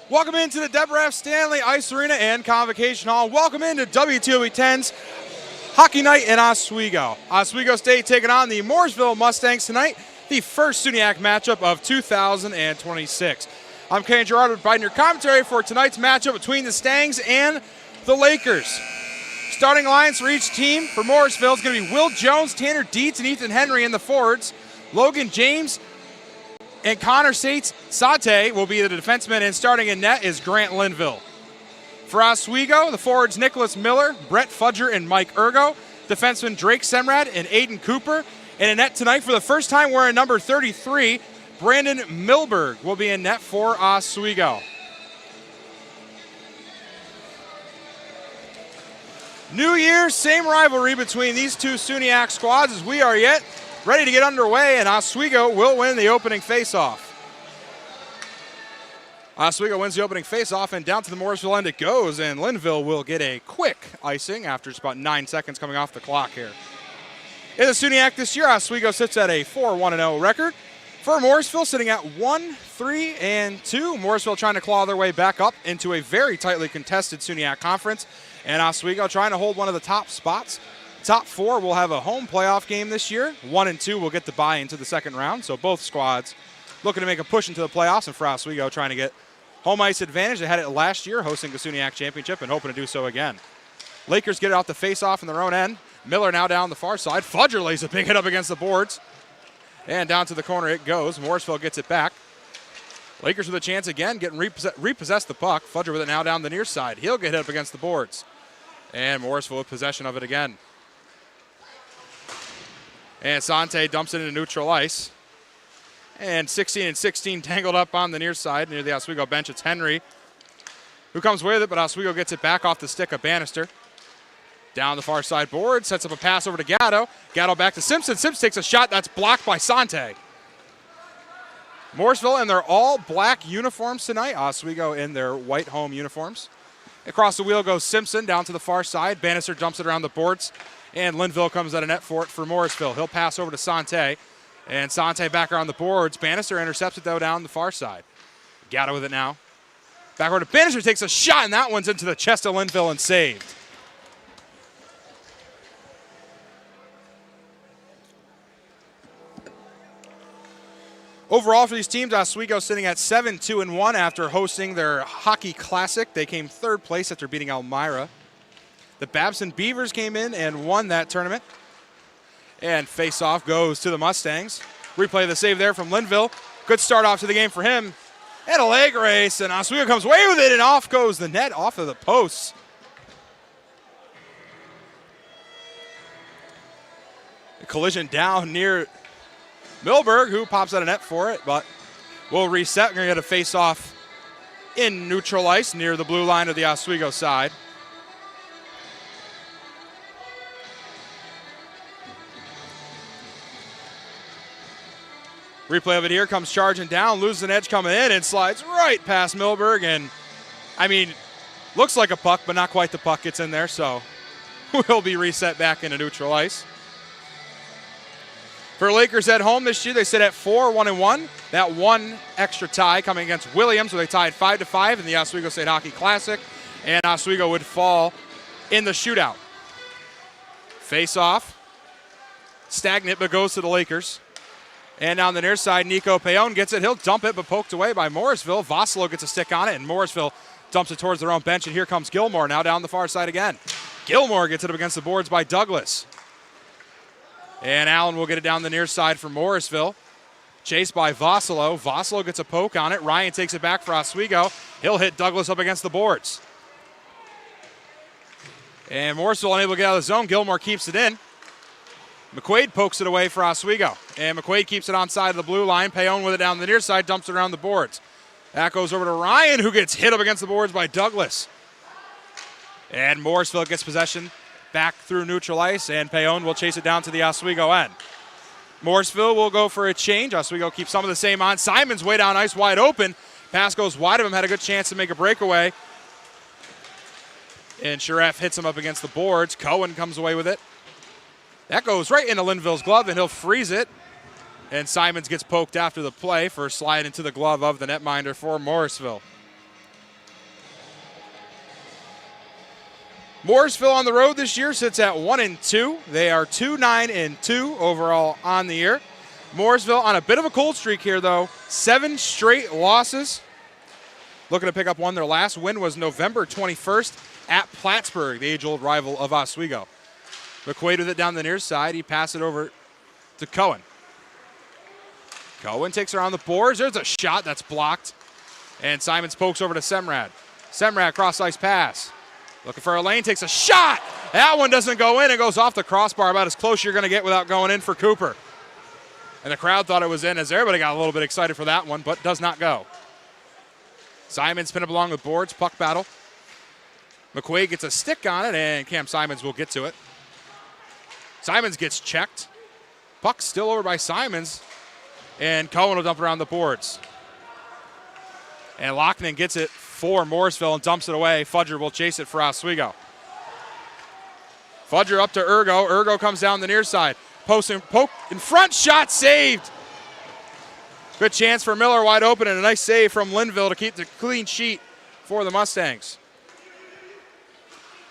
Welcome into the Deborah F. Stanley Ice Arena and Convocation Hall. Welcome into WTOE10's Hockey Night in Oswego. Oswego State taking on the Morrisville Mustangs tonight, the first SUNY matchup of 2026. I'm Ken Gerard providing your commentary for tonight's matchup between the Stangs and the Lakers. Starting lines for each team for Morrisville is going to be Will Jones, Tanner Dietz, and Ethan Henry in the forwards. Logan James and Connor Sate will be the defensemen, and starting in net is Grant Linville. For Oswego, the forwards Nicholas Miller, Brett Fudger, and Mike Ergo. Defenseman Drake Semrad and Aiden Cooper. And in net tonight for the first time wearing number 33, Brandon Milberg will be in net for Oswego. New year, same rivalry between these two SUNY squads as we are yet ready to get underway, and Oswego will win the opening faceoff. Oswego wins the opening faceoff, and down to the Morrisville end it goes, and Linville will get a quick icing after just about 9 seconds coming off the clock here. In the SUNY this year, Oswego sits at a 4-1-0 record. For Morrisville, sitting at 1-3-2. Morrisville trying to claw their way back up into a very tightly contested SUNY conference, and Oswego trying to hold one of the top spots. Top four will have a home playoff game this year. 1 and 2 will get the bye into the second round. So both squads looking to make a push into the playoffs, and for Oswego trying to get home ice advantage. They had it last year hosting the SUNY championship and hoping to do so again. Lakers get it out the face-off in their own end. Miller now down the far side. Fudger lays a big hit up against the boards. And down to the corner it goes. Morrisville gets it back. Lakers with a chance again, getting repossess the puck. Fudger with it now down the near side. He'll get hit up against the boards. And Morrisville with possession of it again. And Sante dumps it into neutral ice. And 16 and 16 tangled up on the near side near the Oswego bench. It's Henry who comes with it, but Oswego gets it back off the stick of Bannister. Down the far side board, sets up a pass over to Gatto. Gatto back to Simpson. Simpson takes a shot that's blocked by Sante. Morrisville in their all black uniforms tonight. Oswego in their white home uniforms. Across the wheel goes Simpson down to the far side. Bannister dumps it around the boards. And Linville comes out of net for it for Morrisville. He'll pass over to Sante. And Sante back around the boards. Bannister intercepts it, though, down the far side. Gatto with it now. Back over to Bannister, takes a shot, and that one's into the chest of Linville and saved. Overall for these teams, Oswego sitting at 7-2-1 after hosting their Hockey Classic. They came third place after beating Elmira. The Babson Beavers came in and won that tournament. And face-off goes to the Mustangs. Replay the save there from Linville. Good start off to the game for him. And a leg race, and Oswego comes away with it, and off goes the net off of the posts. A collision down near Milberg, who pops out of net for it, but we'll reset. We're going to get a face-off in neutral ice near the blue line of the Oswego side. Replay of it here, comes charging down, loses an edge coming in, and slides right past Milberg. And, I mean, looks like a puck, but not quite the puck gets in there, so will be reset back into neutral ice. For Lakers at home this year, they sit at 4-1-1. That one extra tie coming against Williams, where they tied 5-5 in the Oswego State Hockey Classic, and Oswego would fall in the shootout. Face-off, stagnant, but goes to the Lakers. And down the near side, Nico Payon gets it. He'll dump it, but poked away by Morrisville. Vossalo gets a stick on it, and Morrisville dumps it towards their own bench. And here comes Gilmore now down the far side again. Gilmore gets it up against the boards by Douglas. And Allen will get it down the near side for Morrisville. Chased by Vossalo. Vossalo gets a poke on it. Ryan takes it back for Oswego. He'll hit Douglas up against the boards. And Morrisville unable to get out of the zone. Gilmore keeps it in. McQuaid pokes it away for Oswego. And McQuaid keeps it on side of the blue line. Payon with it down the near side, dumps it around the boards. That goes over to Ryan, who gets hit up against the boards by Douglas. And Morrisville gets possession back through neutral ice, and Payon will chase it down to the Oswego end. Morrisville will go for a change. Oswego keeps some of the same on. Simon's way down ice, wide open. Pass goes wide of him, had a good chance to make a breakaway. And Sharef hits him up against the boards. Cohen comes away with it. That goes right into Linville's glove, and he'll freeze it. And Simons gets poked after the play for sliding into the glove of the netminder for Morrisville. Morrisville on the road this year sits at 1-2. They are 2-9-2 overall on the year. Morrisville on a bit of a cold streak here, though. 7 straight losses. Looking to pick up one. Their last win was November 21st at Plattsburgh, the age-old rival of Oswego. McQuaid with it down the near side. He passes it over to Cohen. Cohen takes it around the boards. There's a shot that's blocked. And Simons pokes over to Semrad. Semrad cross-ice pass. Looking for a lane, takes a shot. That one doesn't go in. It goes off the crossbar, about as close you're going to get without going in for Cooper. And the crowd thought it was in as everybody got a little bit excited for that one, but does not go. Simons pin up along the boards, puck battle. McQuaid gets a stick on it, and Cam Simons will get to it. Simons gets checked. Puck still over by Simons, and Cohen will dump around the boards. And Locknan gets it for Morrisville and dumps it away. Fudger will chase it for Oswego. Fudger up to Ergo. Ergo comes down the near side. Poke in front, shot saved. Good chance for Miller, wide open, and a nice save from Linville to keep the clean sheet for the Mustangs.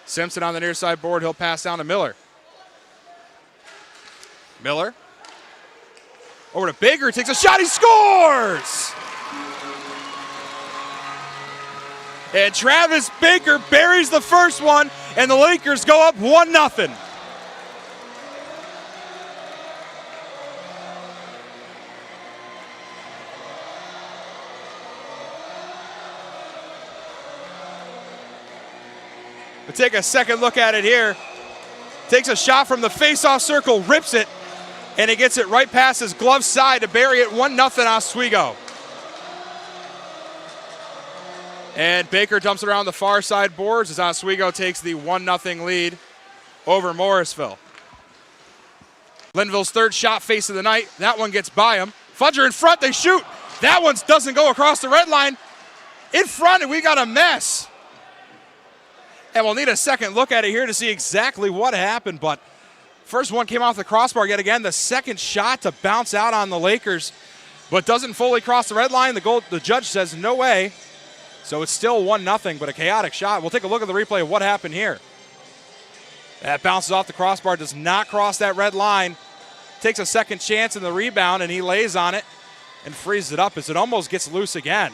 Simpson on the near side board. He'll pass down to Miller. Miller over to Baker, takes a shot, he scores! And Travis Baker buries the first one, and the Lakers go up 1-0. We'll take a second look at it here. Takes a shot from the face-off circle, rips it, and he gets it right past his glove side to bury it 1-0 Oswego. And Baker dumps it around the far side boards as Oswego takes the 1-0 lead over Morrisville. Linville's third shot face of the night. That one gets by him. Fudger in front, they shoot. That one doesn't go across the red line. In front, and we got a mess. And we'll need a second look at it here to see exactly what happened, but first one came off the crossbar yet again. The second shot to bounce out on the Lakers, but doesn't fully cross the red line. The judge says no way. So it's still 1-0, but a chaotic shot. We'll take a look at the replay of what happened here. That bounces off the crossbar, does not cross that red line. Takes a second chance in the rebound, and he lays on it and frees it up as it almost gets loose again.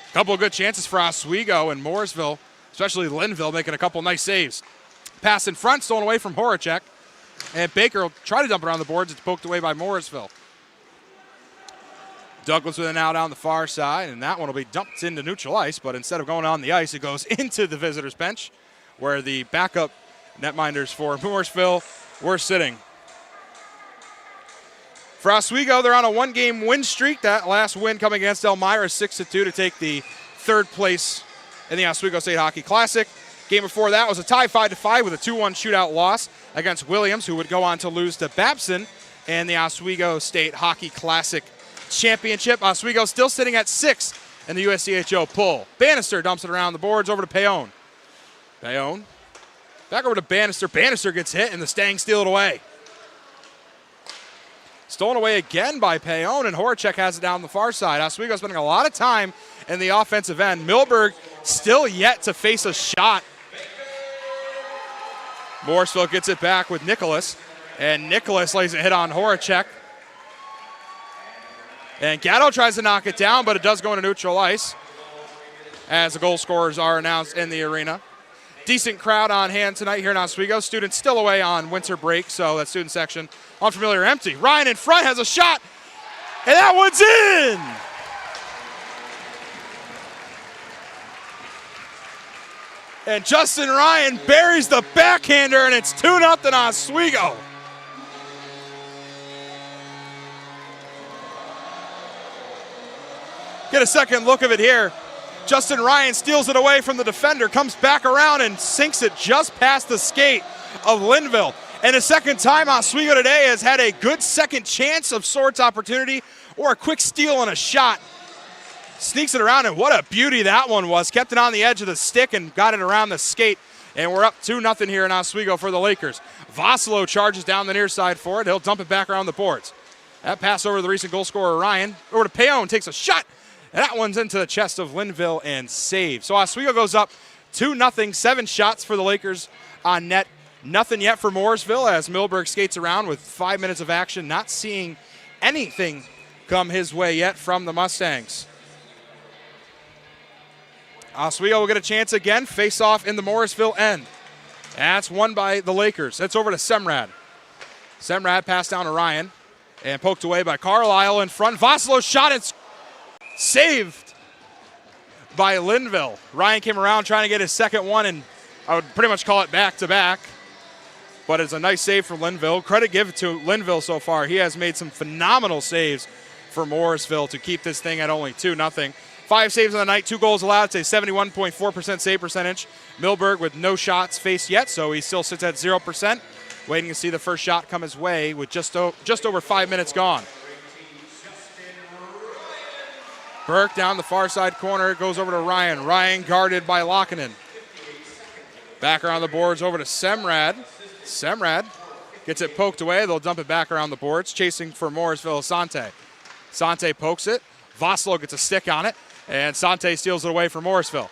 A couple of good chances for Oswego and Morrisville, especially Linville, making a couple nice saves. Pass in front, stolen away from Horacek. And Baker will try to dump it around the boards. It's poked away by Morrisville. Douglas with it now down the far side, and that one will be dumped into neutral ice, but instead of going on the ice, it goes into the visitors' bench, where the backup netminders for Morrisville were sitting. For Oswego, they're on a one-game win streak. That last win coming against Elmira, 6-2 to take the third place in the Oswego State Hockey Classic. Game before that was a tie 5-5 with a 2-1 shootout loss against Williams, who would go on to lose to Babson in the Oswego State Hockey Classic Championship. Oswego still sitting at 6 in the USCHO poll. Bannister dumps it around the boards over to Payon. Payon back over to Bannister. Bannister gets hit, and the Stangs steal it away. Stolen away again by Payon, and Horacek has it down the far side. Oswego spending a lot of time in the offensive end. Milberg still yet to face a shot. Morrisville gets it back with Nicholas, and Nicholas lays a hit on Horacek. And Gatto tries to knock it down, but it does go into neutral ice as the goal scorers are announced in the arena. Decent crowd on hand tonight here in Oswego. Students still away on winter break, so that student section unfamiliar empty. Ryan in front has a shot, and that one's in! And Justin Ryan buries the backhander, and it's 2-0 Oswego. Get a second look of it here. Justin Ryan steals it away from the defender, comes back around and sinks it just past the skate of Linville. And a second time Oswego today has had a good second chance of sorts opportunity or a quick steal and a shot. Sneaks it around, and what a beauty that one was. Kept it on the edge of the stick and got it around the skate. And we're up 2-0 here in Oswego for the Lakers. Vosslow charges down the near side for it. He'll dump it back around the boards. That pass over to the recent goal scorer, Ryan. Over to Payon, takes a shot. And that one's into the chest of Linville and saved. So Oswego goes up 2-0, 7 shots for the Lakers on net. Nothing yet for Morrisville as Milberg skates around with 5 minutes of action, not seeing anything come his way yet from the Mustangs. Oswego will get a chance again, face off in the Morrisville end. That's won by the Lakers. That's over to Semrad. Semrad passed down to Ryan and poked away by Carlisle in front. Vossilo's shot, it's saved by Linville. Ryan came around trying to get his second one, and I would pretty much call it back-to-back. But it's a nice save from Linville. Credit given to Linville so far. He has made some phenomenal saves for Morrisville to keep this thing at only 2-0. 5 saves on the night, 2 goals allowed. It's a 71.4% save percentage. Milberg with no shots faced yet, so he still sits at 0%. Waiting to see the first shot come his way with just over 5 minutes gone. Burke down the far side corner, goes over to Ryan. Ryan guarded by Lockinen. Back around the boards over to Semrad. Semrad gets it poked away. They'll dump it back around the boards. Chasing for Morrisville, Sante. Sante pokes it. Vossilo gets a stick on it, and Sante steals it away from Morrisville.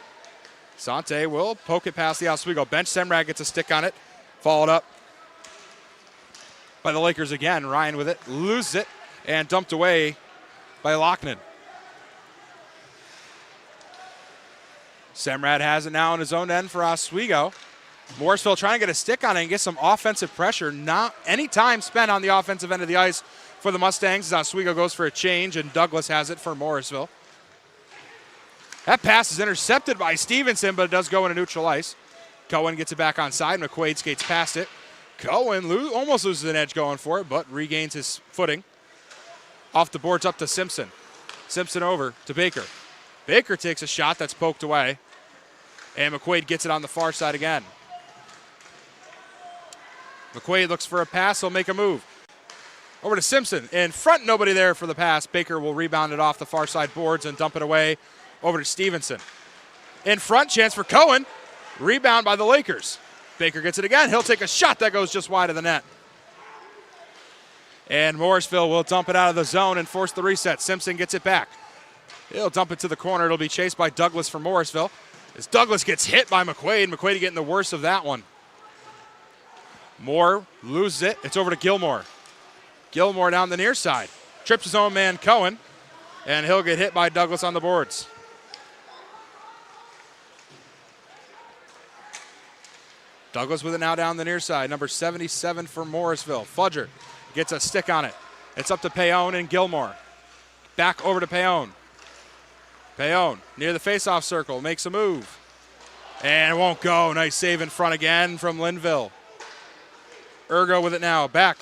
Sante will poke it past the Oswego bench. Semrad gets a stick on it. Followed up by the Lakers again. Ryan with it, loses it, and dumped away by Locknen. Semrad has it now in his own end for Oswego. Morrisville trying to get a stick on it and get some offensive pressure. Not any time spent on the offensive end of the ice for the Mustangs as Oswego goes for a change, and Douglas has it for Morrisville. That pass is intercepted by Stevenson, but it does go into neutral ice. Cohen gets it back on side. McQuaid skates past it. Cohen almost loses an edge going for it, but regains his footing. Off the boards up to Simpson. Simpson over to Baker. Baker takes a shot that's poked away, and McQuaid gets it on the far side again. McQuaid looks for a pass. He'll make a move. Over to Simpson. In front, nobody there for the pass. Baker will rebound it off the far side boards and dump it away over to Stevenson. In front, chance for Cohen. Rebound by the Lakers. Baker gets it again. He'll take a shot that goes just wide of the net. And Morrisville will dump it out of the zone and force the reset. Simpson gets it back. He'll dump it to the corner. It'll be chased by Douglas from Morrisville. As Douglas gets hit by McQuaid. McQuaid getting the worst of that one. Moore loses it. It's over to Gilmore. Gilmore down the near side. Trips his own man, Cohen, and he'll get hit by Douglas on the boards. Douglas with it now down the near side. Number 77 for Morrisville. Fudger gets a stick on it. It's up to Payon and Gilmore. Back over to Payon. Payon near the faceoff circle. Makes a move. And it won't go. Nice save in front again from Linville. Ergo with it now. Back.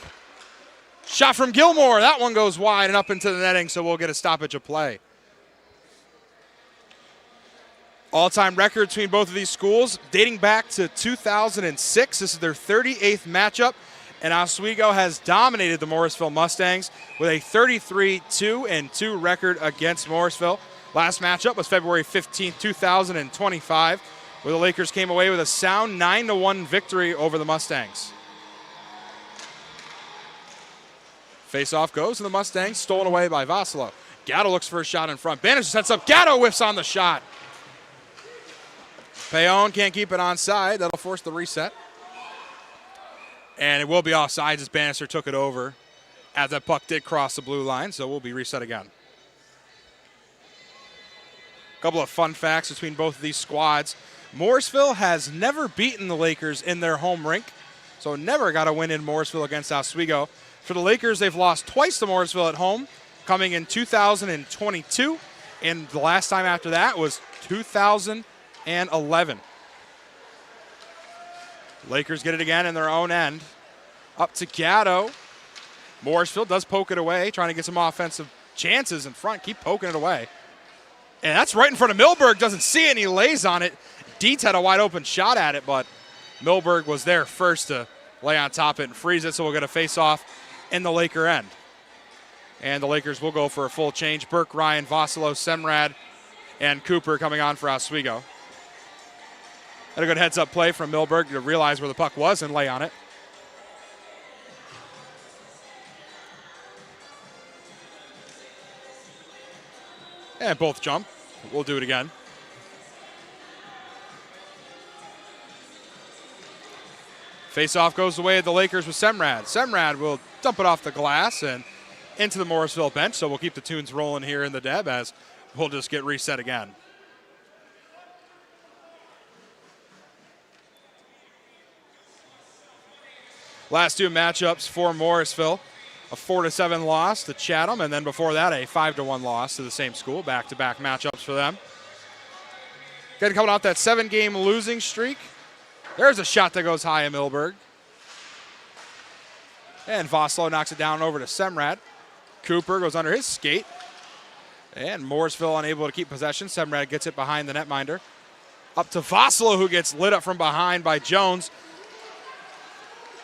Shot from Gilmore. That one goes wide and up into the netting, so we'll get a stoppage of play. All-time record between both of these schools dating back to 2006. This is their 38th matchup, and Oswego has dominated the Morrisville Mustangs with a 33-2-2 record against Morrisville. Last matchup was February 15, 2025, where the Lakers came away with a sound 9-1 victory over the Mustangs. Face-off goes, and the Mustangs stolen away by Vossilo. Gatto looks for a shot in front. Bannister sets up. Gatto whiffs on the shot. Payon can't keep it onside. That'll force the reset. And it will be offsides as Bannister took it over as that puck did cross the blue line, so we'll be reset again. A couple of fun facts between both of these squads. Morrisville has never beaten the Lakers in their home rink, so never got a win in Morrisville against Oswego. For the Lakers, they've lost twice to Morrisville at home, coming in 2022, and the last time after that was 2011. Lakers get it again in their own end. Up to Gatto. Morrisville does poke it away, trying to get some offensive chances in front. Keep poking it away. And that's right in front of Milberg. Doesn't see it, and he lays on it. Dietz had a wide open shot at it, but Milberg was there first to lay on top of it and freeze it, so we'll get a face-off in the Laker end. And the Lakers will go for a full change. Burke, Ryan, Vossilo, Semrad, and Cooper coming on for Oswego. Had a good heads-up play from Milberg to realize where the puck was and lay on it. And both jump. We'll do it again. Face-off goes the way of the Lakers with Semrad. Semrad will dump it off the glass and into the Morrisville bench, so we'll keep the tunes rolling here in the Deb as we'll just get reset again. Last two matchups for Morrisville, a 4-7 loss to Chatham, and then before that a 5-1 loss to the same school. Back-to-back matchups for them. Again, coming off that 7-game losing streak. There's a shot that goes high at Milberg. And Voslo knocks it down over to Semrad. Cooper goes under his skate. And Morrisville unable to keep possession. Semrad gets it behind the netminder. Up to Voslo, who gets lit up from behind by Jones.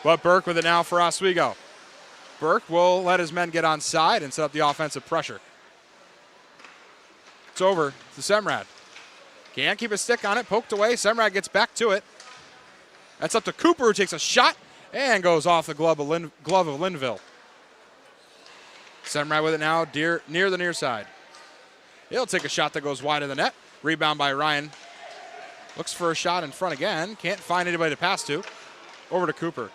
But Burke with it now for Oswego. Burke will let his men get on side and set up the offensive pressure. It's over to Semrad. Can't keep a stick on it, poked away. Semrad gets back to it. That's up to Cooper, who takes a shot and goes off the glove of Linville. Semrad with it now near the near side. He'll take a shot that goes wide of the net. Rebound by Ryan. Looks for a shot in front again. Can't find anybody to pass to. Over to Cooper.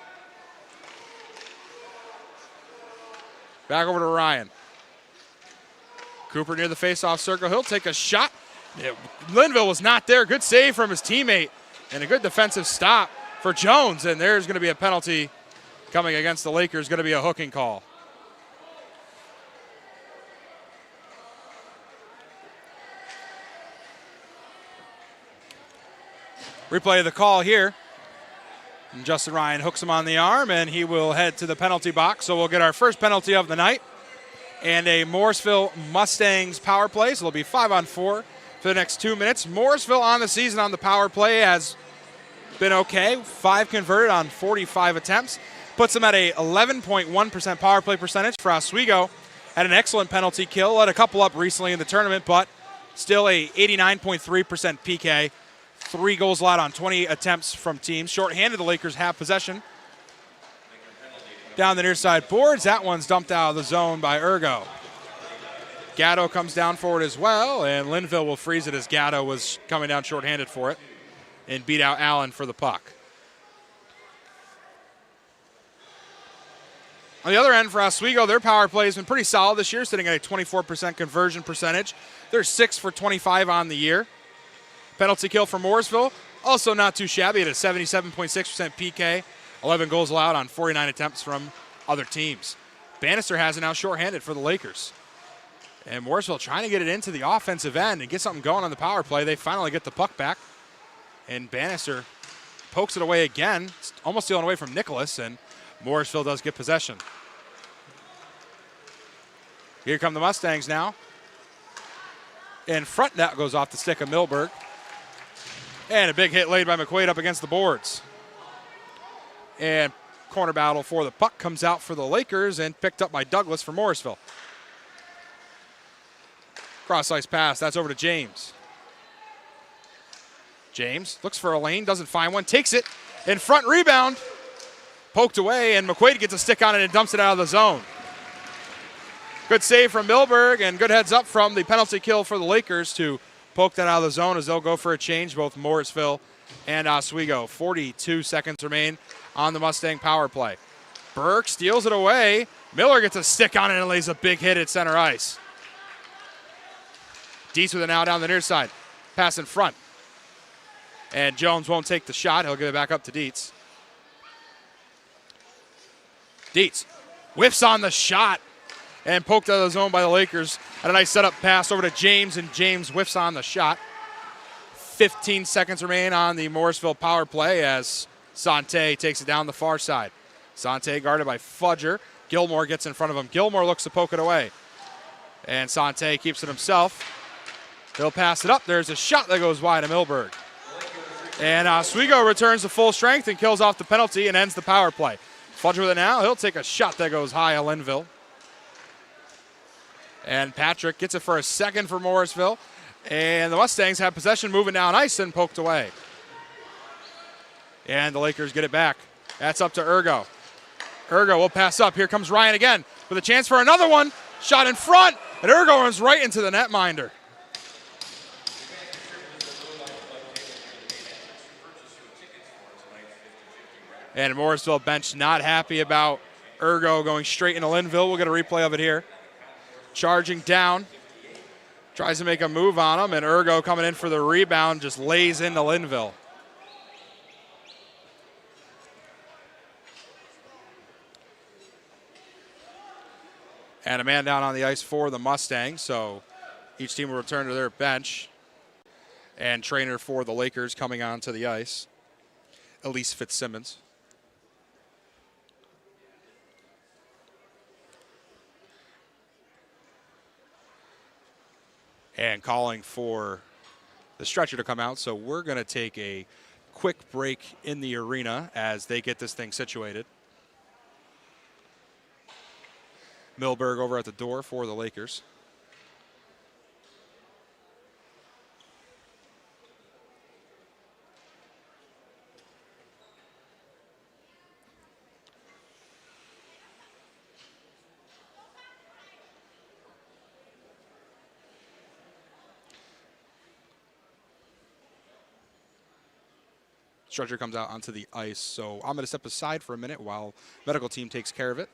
Back over to Ryan. Cooper near the face-off circle. He'll take a shot. Linville was not there. Good save from his teammate. And a good defensive stop for Jones. And there's going to be a penalty coming against the Lakers. Going to be a hooking call. Replay of the call here. And Justin Ryan hooks him on the arm, and he will head to the penalty box. So we'll get our first penalty of the night. And a Morrisville Mustangs power play. So it'll be 5-on-4 for the next 2 minutes. Morrisville on the season on the power play has been okay. 5 converted on 45 attempts. Puts them at a 11.1% power play percentage. For Oswego, had an excellent penalty kill. Let a couple up recently in the tournament, but still a 89.3% PK. 3 goals allowed on 20 attempts from teams. Short-handed, the Lakers have possession. Down the near side boards. That one's dumped out of the zone by Ergo. Gatto comes down for it as well, and Linville will freeze it as Gatto was coming down short-handed for it and beat out Allen for the puck. On the other end for Oswego, their power play has been pretty solid this year, sitting at a 24% conversion percentage. They're 6 for 25 on the year. Penalty kill for Morrisville, also not too shabby at a 77.6% PK. 11 goals allowed on 49 attempts from other teams. Bannister has it now shorthanded for the Lakers. And Morrisville trying to get it into the offensive end and get something going on the power play. They finally get the puck back. And Bannister pokes it away again, almost stealing away from Nicholas, and Morrisville does get possession. Here come the Mustangs now. In front, that goes off the stick of Milberg. And a big hit laid by McQuaid up against the boards. And corner battle for the puck comes out for the Lakers and picked up by Douglas for Morrisville. Cross-ice pass, that's over to James. James looks for a lane, doesn't find one, takes it. In front, rebound. Poked away, and McQuaid gets a stick on it and dumps it out of the zone. Good save from Milberg, and good heads up from the penalty kill for the Lakers to poke that out of the zone as they'll go for a change, both Morrisville and Oswego. 42 seconds remain on the Mustang power play. Burke steals it away. Miller gets a stick on it and lays a big hit at center ice. Dietz with it now down the near side. Pass in front. And Jones won't take the shot. He'll give it back up to Dietz. Dietz whiffs on the shot and poked out of the zone by the Lakers. Had a nice setup pass over to James, and James whiffs on the shot. 15 seconds remain on the Morrisville power play as Sante takes it down the far side. Sante guarded by Fudger. Gilmore gets in front of him. Gilmore looks to poke it away. And Sante keeps it himself. He'll pass it up. There's a shot that goes wide of Milberg. And Oswego returns to full strength and kills off the penalty and ends the power play. Fudger with it now. He'll take a shot that goes high at Linville. And Patrick gets it for a second for Morrisville. And the Mustangs have possession moving down ice and poked away. And the Lakers get it back. That's up to Ergo. Ergo will pass up. Here comes Ryan again with a chance for another one. Shot in front. And Ergo runs right into the netminder. And Morrisville bench not happy about Ergo going straight into Linville. We'll get a replay of it here. Charging down. Tries to make a move on him, and Ergo coming in for the rebound just lays into Linville. And a man down on the ice for the Mustangs, so each team will return to their bench. And trainer for the Lakers coming onto the ice, Elise Fitzsimmons. And calling for the stretcher to come out. So we're going to take a quick break in the arena as they get this thing situated. Milberg over at the door for the Lakers. Stretcher comes out onto the ice, so I'm going to step aside for a minute while medical team takes care of it.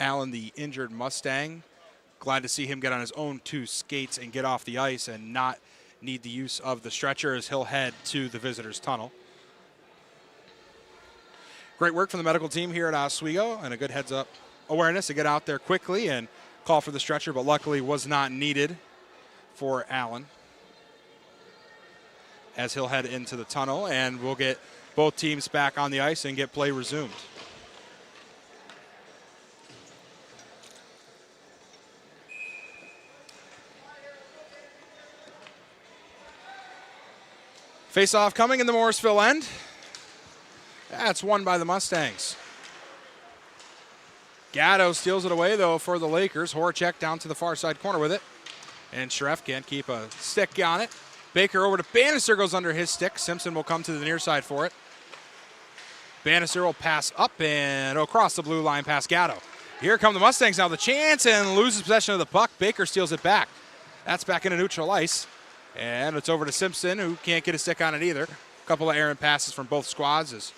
Allen, the injured Mustang, glad to see him get on his own two skates and get off the ice and not need the use of the stretcher as he'll head to the visitors' tunnel. Great work from the medical team here at Oswego and a good heads-up awareness to get out there quickly and call for the stretcher, but luckily was not needed for Allen as he'll head into the tunnel, and we'll get both teams back on the ice and get play resumed. Face-off coming in the Morrisville end. That's won by the Mustangs. Gatto steals it away, though, for the Lakers. Horacek down to the far side corner with it. And Schreff can't keep a stick on it. Baker over to Bannister, goes under his stick. Simpson will come to the near side for it. Bannister will pass up and across the blue line past Gatto. Here come the Mustangs now, the chance, and loses possession of the puck. Baker steals it back. That's back into neutral ice. And it's over to Simpson, who can't get a stick on it either. A couple of errant passes from both squads as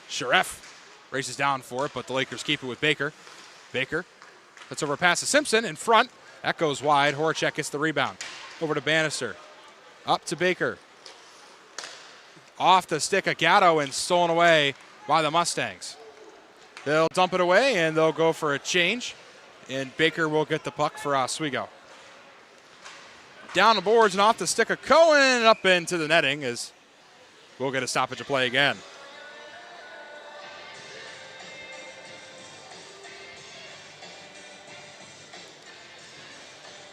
Schreff races down for it, but the Lakers keep it with Baker. Baker, that's over a pass to Simpson in front. That goes wide. Horacek gets the rebound. Over to Bannister. Up to Baker. Off the stick of Gatto and stolen away by the Mustangs. They'll dump it away and they'll go for a change. And Baker will get the puck for Oswego. Down the boards and off the stick of Cohen and up into the netting as we'll get a stoppage of play again.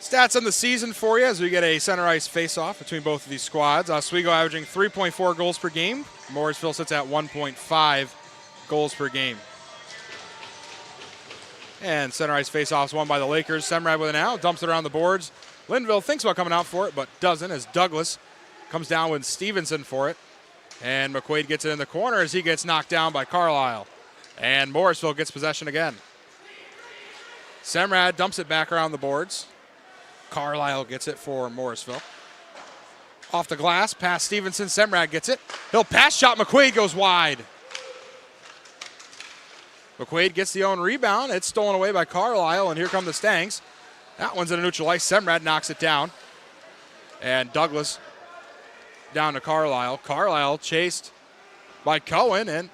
Stats on the season for you as we get a center ice face-off between both of these squads. Oswego averaging 3.4 goals per game. Morrisville sits at 1.5 goals per game. And center ice face-offs won by the Lakers. Semrad with an out, dumps it around the boards. Linville thinks about coming out for it, but doesn't as Douglas comes down with Stevenson for it. And McQuaid gets it in the corner as he gets knocked down by Carlisle. And Morrisville gets possession again. Semrad dumps it back around the boards. Carlisle gets it for Morrisville. Off the glass, past Stevenson. Semrad gets it. He'll pass shot. McQuaid goes wide. McQuaid gets the own rebound. It's stolen away by Carlisle, and here come the Stangs. That one's in a neutral ice. Semrad knocks it down. And Douglas down to Carlisle. Carlisle chased by Cohen and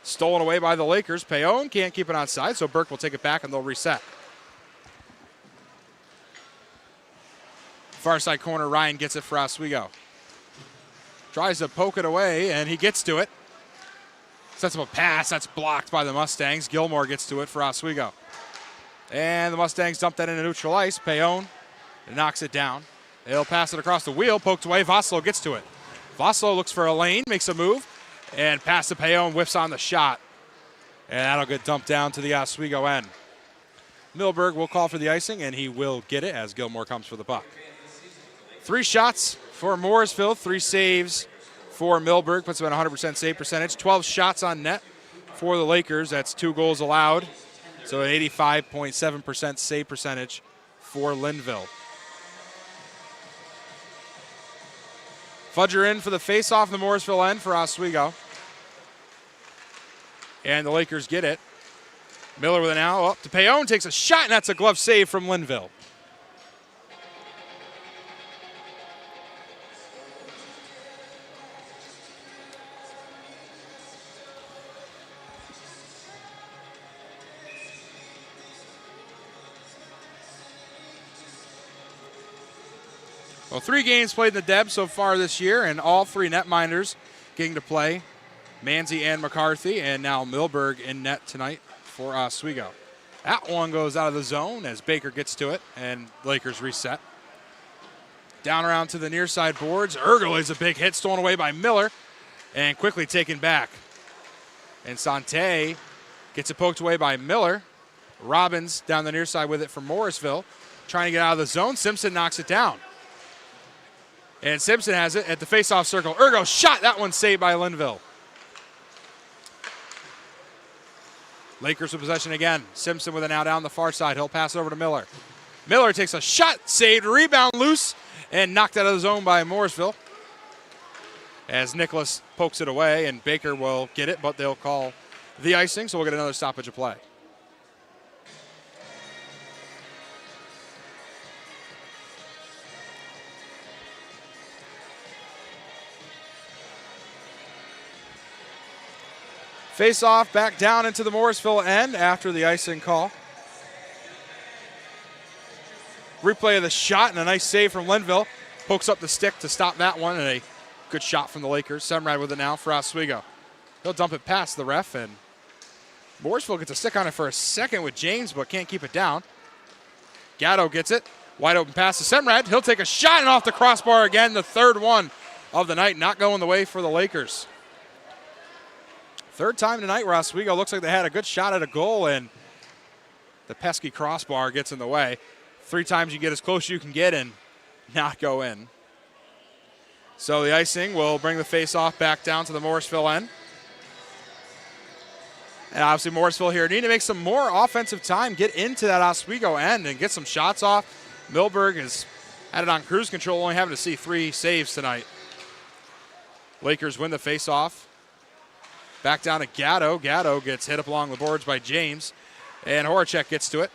Stolen away by the Lakers. Payon can't keep it onside, so Burke will take it back and they'll reset. Far side corner, Ryan gets it for Oswego. Tries to poke it away, and he gets to it. Sets up a pass. That's blocked by the Mustangs. Gilmore gets to it for Oswego. And the Mustangs dump that into neutral ice. Payon knocks it down. He'll pass it across the wheel. Poked away. Voslo gets to it. Voslo looks for a lane, makes a move, and pass to Payon, whiffs on the shot. And that'll get dumped down to the Oswego end. Milberg will call for the icing, and he will get it as Gilmore comes for the puck. 3 shots for Morrisville, 3 saves for Milberg, puts him at 100% save percentage. 12 shots on net for the Lakers. That's 2 goals allowed. So an 85.7% save percentage for Linville. Fudger in for the face-off in the Morrisville end for Oswego. And the Lakers get it. Miller with it now, up to Payon, takes a shot, and that's a glove save from Linville. Well, 3 games played in the Deb so far this year, and all 3 netminders getting to play. Manzi and McCarthy, and now Milberg in net tonight for Oswego. That one goes out of the zone as Baker gets to it, and Lakers reset. Down around to the near side boards. Ergel is a big hit, stolen away by Miller, and quickly taken back. And Sante gets it poked away by Miller. Robbins down the near side with it from Morrisville, trying to get out of the zone. Simpson knocks it down. And Simpson has it at the face-off circle. Ergo shot. That one saved by Linville. Lakers with possession again. Simpson with it now down the far side. He'll pass it over to Miller. Miller takes a shot, saved, rebound loose, and knocked out of the zone by Morrisville. As Nicholas pokes it away, and Baker will get it, but they'll call the icing, so we'll get another stoppage of play. Face off back down into the Morrisville end after the icing call. Replay of the shot and a nice save from Linville. Pokes up the stick to stop that one, and a good shot from the Lakers. Semrad with it now for Oswego. He'll dump it past the ref, and Morrisville gets a stick on it for a second with James, but can't keep it down. Gatto gets it. Wide open pass to Semrad. He'll take a shot and off the crossbar again. The 3rd one of the night, not going the way for the Lakers. 3rd time tonight where Oswego looks like they had a good shot at a goal, and the pesky crossbar gets in the way. 3 times you get as close as you can get and not go in. So the icing will bring the face-off back down to the Morrisville end. And obviously Morrisville here need to make some more offensive time, get into that Oswego end and get some shots off. Milberg has had it on cruise control, only having to see 3 saves tonight. Lakers win the face-off. Back down to Gatto. Gatto gets hit up along the boards by James. And Horacek gets to it.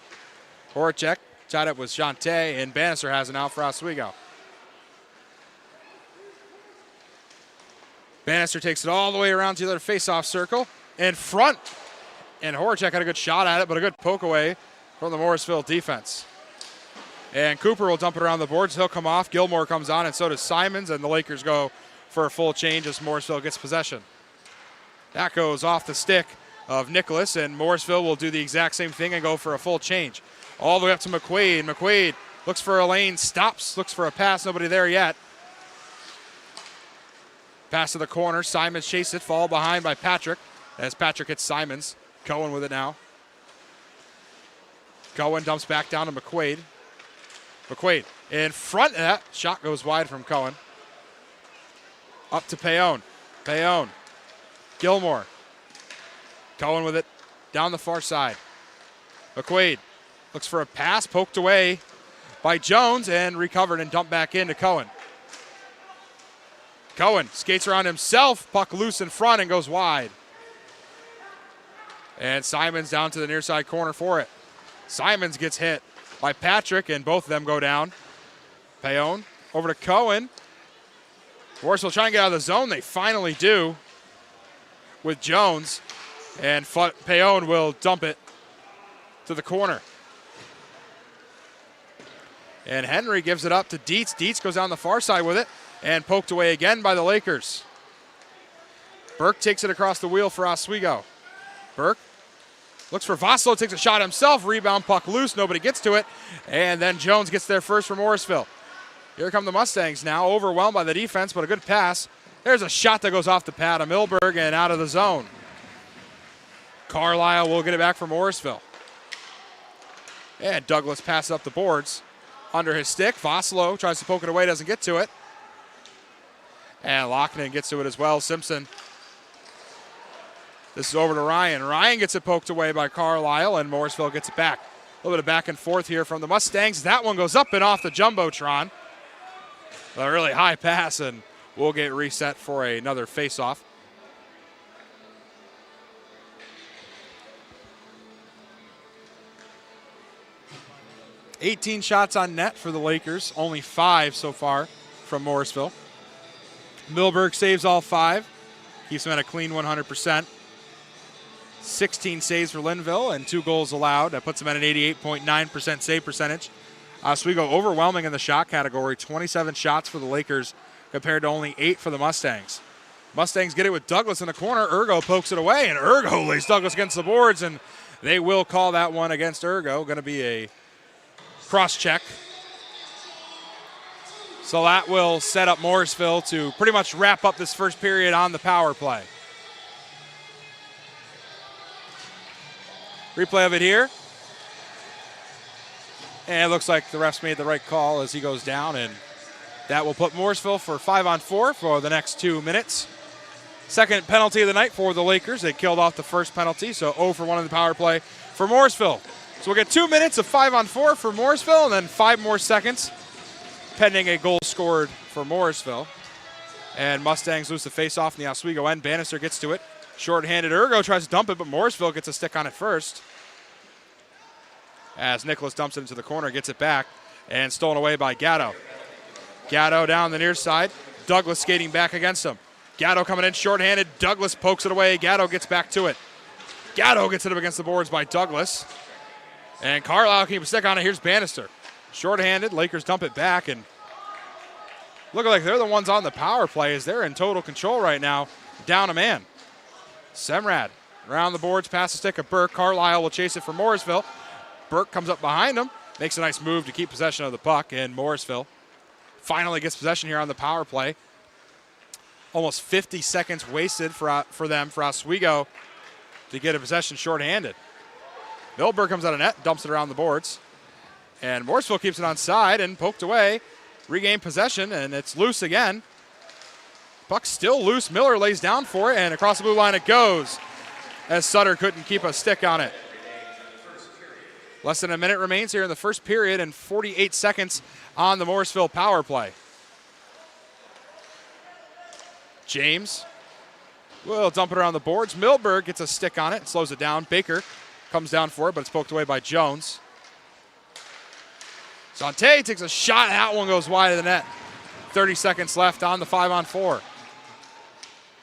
Horacek tied up with Shante, and Bannister has it now for Oswego. Bannister takes it all the way around to the other face-off circle. In front. And Horacek had a good shot at it, but a good poke away from the Morrisville defense. And Cooper will dump it around the boards. He'll come off. Gilmore comes on, and so does Simons, and the Lakers go for a full change as Morrisville gets possession. That goes off the stick of Nicholas, and Morrisville will do the exact same thing and go for a full change. All the way up to McQuaid. McQuaid looks for a lane, stops, looks for a pass. Nobody there yet. Pass to the corner. Simons chase it, fall behind by Patrick as Patrick hits Simons. Cohen with it now. Cohen dumps back down to McQuaid. McQuaid in front of that. Shot goes wide from Cohen. Up to Payon. Payon. Gilmore. Cohen with it down the far side. McQuaid looks for a pass, poked away by Jones and recovered and dumped back into Cohen. Cohen skates around himself, puck loose in front and goes wide. And Simons down to the near side corner for it. Simons gets hit by Patrick and both of them go down. Payon over to Cohen. Morrisville trying to get out of the zone. They finally do with Jones. And Payon will dump it to the corner. And Henry gives it up to Dietz. Dietz goes down the far side with it and poked away again by the Lakers. Burke takes it across the wheel for Oswego. Burke looks for Voslo, takes a shot himself. Rebound, puck loose, nobody gets to it. And then Jones gets there first for Morrisville. Here come the Mustangs now, overwhelmed by the defense, but a good pass. There's a shot that goes off the pad of Milberg and out of the zone. Carlisle will get it back for Morrisville. And Douglas passes up the boards. Under his stick, Voslo tries to poke it away, doesn't get to it. And Locknan gets to it as well. Simpson. This is over to Ryan. Ryan gets it poked away by Carlisle, and Morrisville gets it back. A little bit of back and forth here from the Mustangs. That one goes up and off the Jumbotron. A really high pass, and we'll get reset for another face-off. $18 shots on net for the Lakers, only 5 so far from Morrisville. Milberg saves all 5, keeps them at a clean 100%. 16 saves for Linville and 2 goals allowed. That puts them at an 88.9% save percentage. Oswego overwhelming in the shot category, 27 shots for the Lakers compared to only 8 for the Mustangs. Mustangs get it with Douglas in the corner. Ergo pokes it away, and Ergo lays Douglas against the boards, and they will call that one against Ergo. Going to be a cross-check. So that will set up Morrisville to pretty much wrap up this first period on the power play. Replay of it here. And it looks like the refs made the right call as he goes down, and that will put Morrisville for 5-on-4 for the next 2 minutes. Second penalty of the night for the Lakers. They killed off the first penalty, so 0 for 1 in the power play for Morrisville. So we'll get 2 minutes of 5-on-4 for Morrisville, and then 5 more seconds pending a goal scored for Morrisville. And Mustangs lose the face-off in the Oswego end. Bannister gets to it. Short-handed Ergo tries to dump it, but Morrisville gets a stick on it first. As Nicholas dumps it into the corner, gets it back, and stolen away by Gatto. Gatto down the near side. Douglas skating back against him. Gatto coming in short-handed. Douglas pokes it away. Gatto gets back to it. Gatto gets it up against the boards by Douglas. And Carlisle keeps a stick on it. Here's Bannister. Short-handed. Lakers dump it back, and looking like they're the ones on the power play as they're in total control right now. Down a man. Semrad around the boards, past the stick of Burke. Carlisle will chase it for Morrisville. Burke comes up behind him, makes a nice move to keep possession of the puck, and Morrisville finally gets possession here on the power play. Almost 50 seconds wasted for them, for Oswego, to get a possession shorthanded. Milberg comes out of net, dumps it around the boards, and Morrisville keeps it on side and poked away. Regain possession, and it's loose again. Puck still loose. Miller lays down for it, and across the blue line it goes, as Sutter couldn't keep a stick on it. Less than a minute remains here in the first period and 48 seconds on the Morrisville power play. James will dump it around the boards. Milberg gets a stick on it and slows it down. Baker comes down for it, but it's poked away by Jones. Sante takes a shot. That one goes wide of the net. 30 seconds left on the 5-on-4.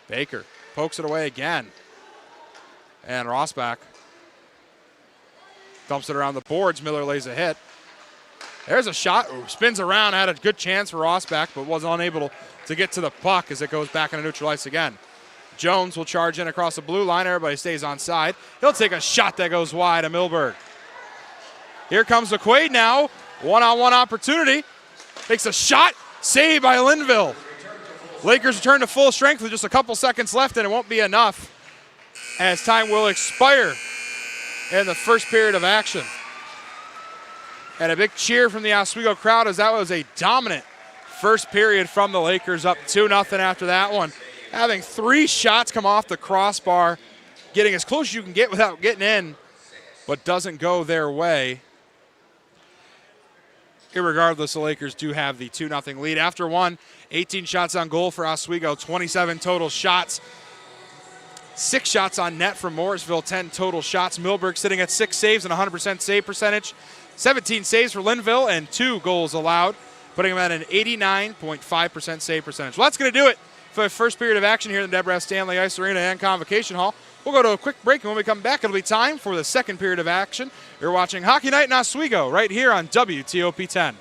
Baker pokes it away again. And Rossbach dumps it around the boards. Miller lays a hit. There's a shot. Ooh, spins around. Had a good chance for Rossbach, but was unable to get to the puck as it goes back into neutral ice again. Jones will charge in across the blue line. Everybody stays on side. He'll take a shot that goes wide of Milberg. Here comes McQuaid now. One-on-one opportunity. Takes a shot. Saved by Linville. Lakers return to full strength with just a couple seconds left, and it won't be enough as time will expire in the first period of action. And a big cheer from the Oswego crowd as that was a dominant first period from the Lakers, up 2-0 after that one. Having 3 shots come off the crossbar, getting as close as you can get without getting in, but doesn't go their way. Irregardless, the Lakers do have the 2-0 lead. After one, 18 shots on goal for Oswego, 27 total shots. 6 shots on net from Morrisville, 10 total shots. Milberg sitting at 6 saves and 100% save percentage. 17 saves for Linville and 2 goals allowed, putting him at an 89.5% save percentage. Well, that's going to do it for the first period of action here in the Deborah Stanley Ice Arena and Convocation Hall. We'll go to a quick break, and when we come back, it'll be time for the second period of action. You're watching Hockey Night in Oswego right here on WTOP 10.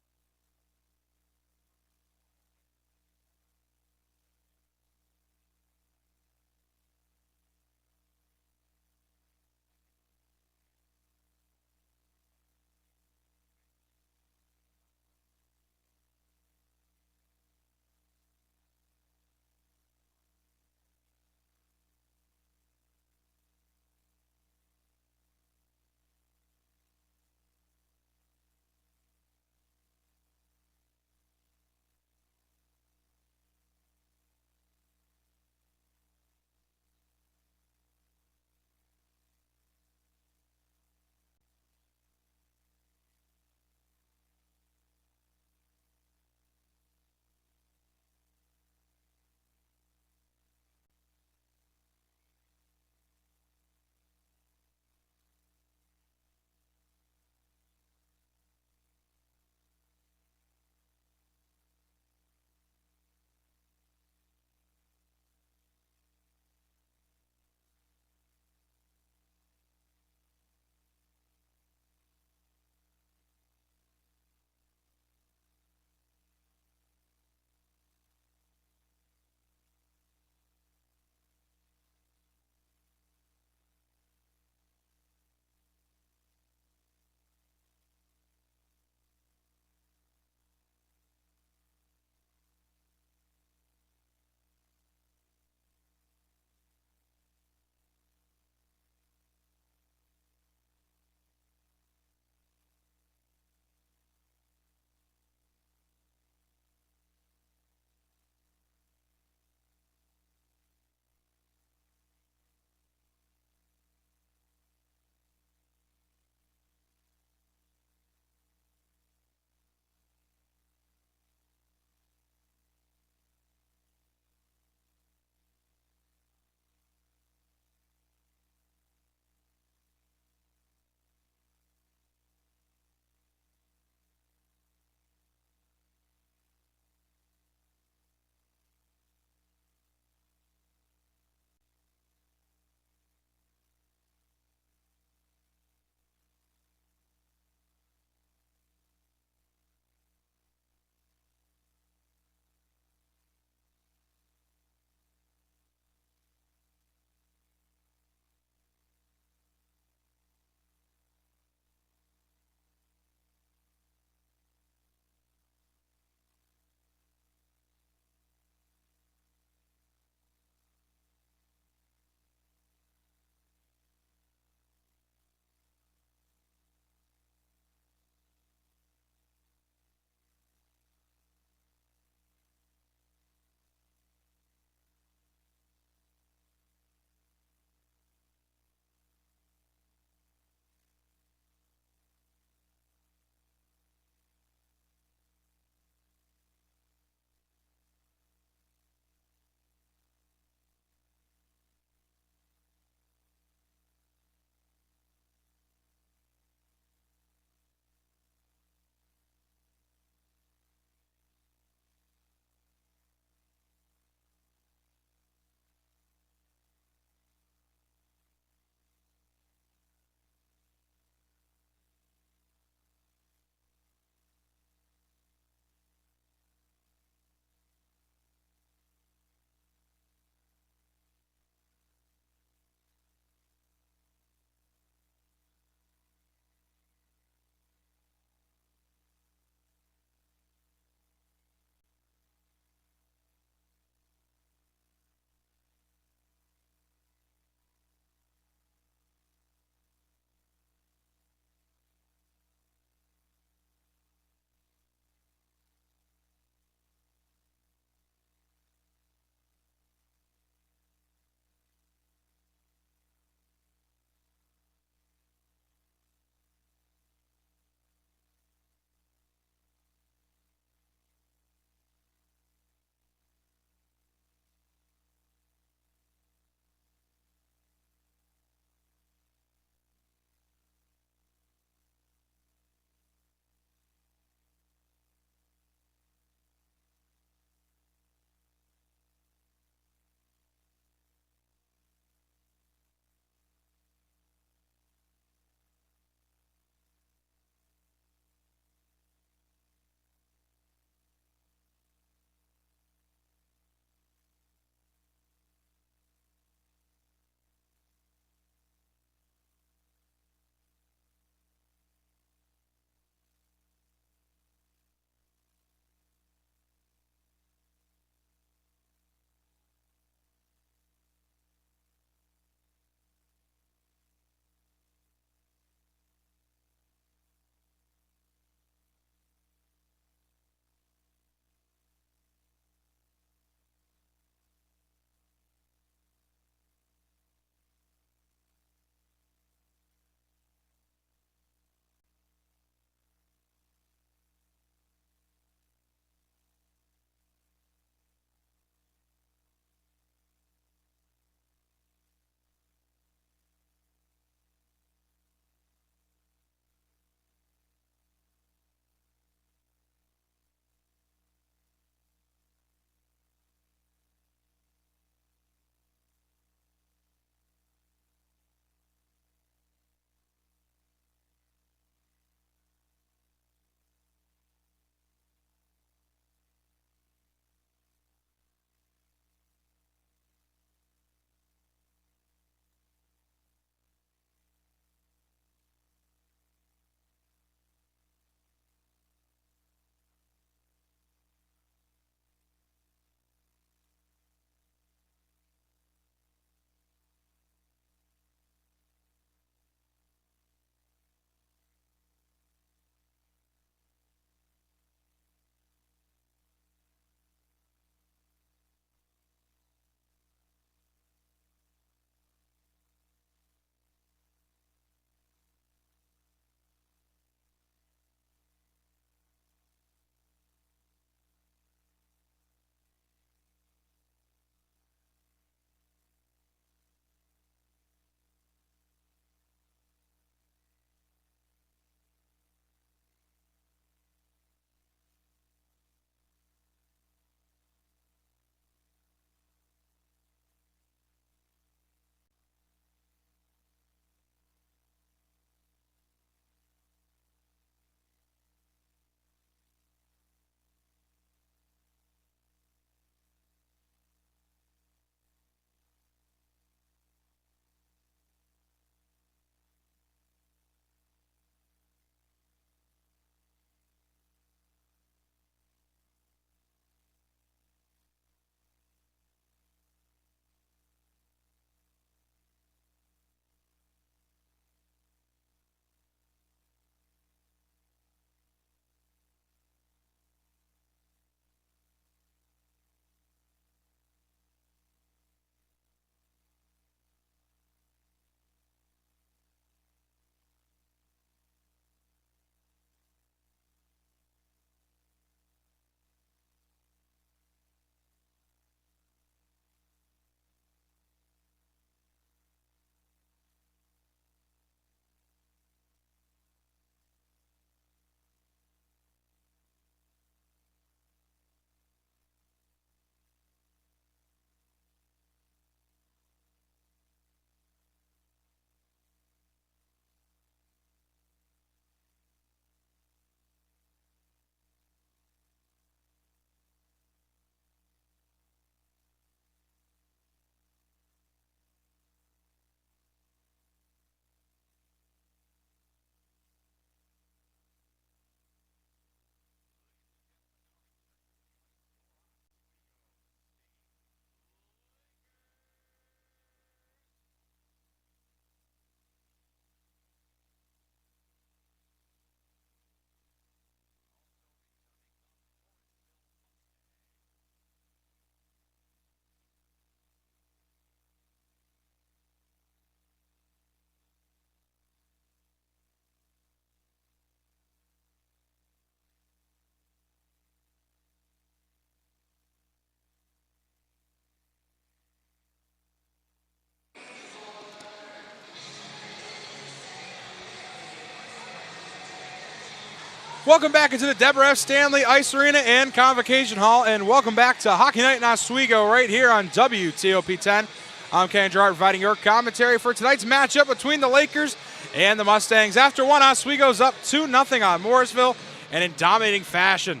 Welcome back into the Deborah F. Stanley Ice Arena and Convocation Hall, and welcome back to Hockey Night in Oswego right here on WTOP 10. I'm Ken Gerard providing your commentary for tonight's matchup between the Lakers and the Mustangs. After one, Oswego's up 2-0 on Morrisville, and in dominating fashion.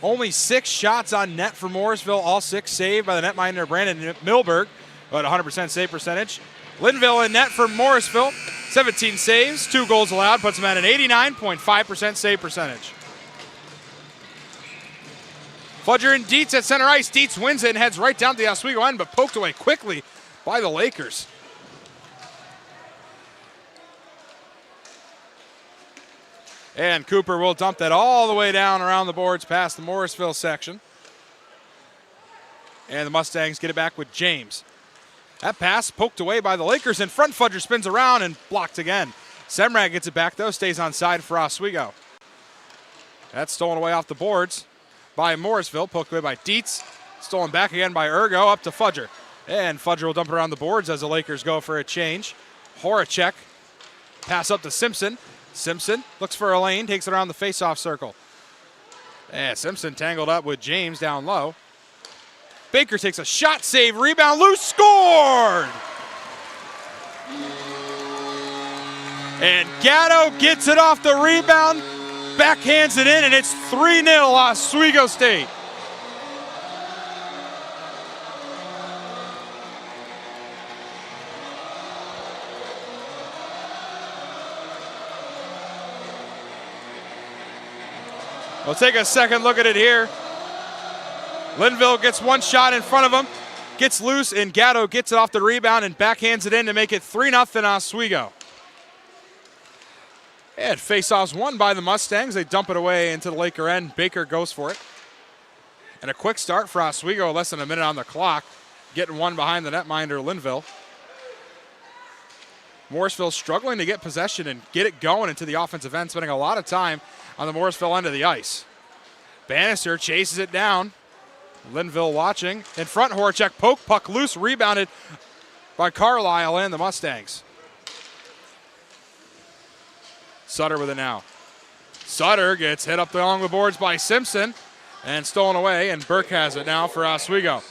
Only 6 shots on net for Morrisville, all 6 saved by the netminder Brandon Milberg, at 100% save percentage. Linville in net for Morrisville, 17 saves, 2 goals allowed, puts them at an 89.5% save percentage. Fudger and Dietz at center ice. Dietz wins it and heads right down to the Oswego end, but poked away quickly by the Lakers. And Cooper will dump that all the way down around the boards past the Morrisville section. And the Mustangs get it back with James. That pass poked away by the Lakers in front. Fudger spins around and blocked again. Semrad gets it back though, stays on side for Oswego. That's stolen away off the boards by Morrisville, poked away by Dietz. Stolen back again by Ergo, up to Fudger. And Fudger will dump it around the boards as the Lakers go for a change. Horacek, pass up to Simpson. Simpson looks for a lane, takes it around the face-off circle. And Simpson tangled up with James down low. Baker takes a shot, save, rebound, loose, scored! And Gatto gets it off the rebound, backhands it in, and it's 3-0 Oswego State. We'll take a second look at it here. Linville gets one shot in front of him, gets loose, and Gatto gets it off the rebound and backhands it in to make it 3-0 Oswego. And face-offs won by the Mustangs. They dump it away into the Laker end. Baker goes for it. And a quick start for Oswego, less than a minute on the clock, getting one behind the netminder, Linville. Morrisville struggling to get possession and get it going into the offensive end, spending a lot of time on the Morrisville end of the ice. Bannister chases it down. Linville watching. In front, Horacek poke, puck loose, rebounded by Carlisle and the Mustangs. Sutter with it now. Sutter gets hit up along the boards by Simpson and stolen away, and Burke has it now for Oswego.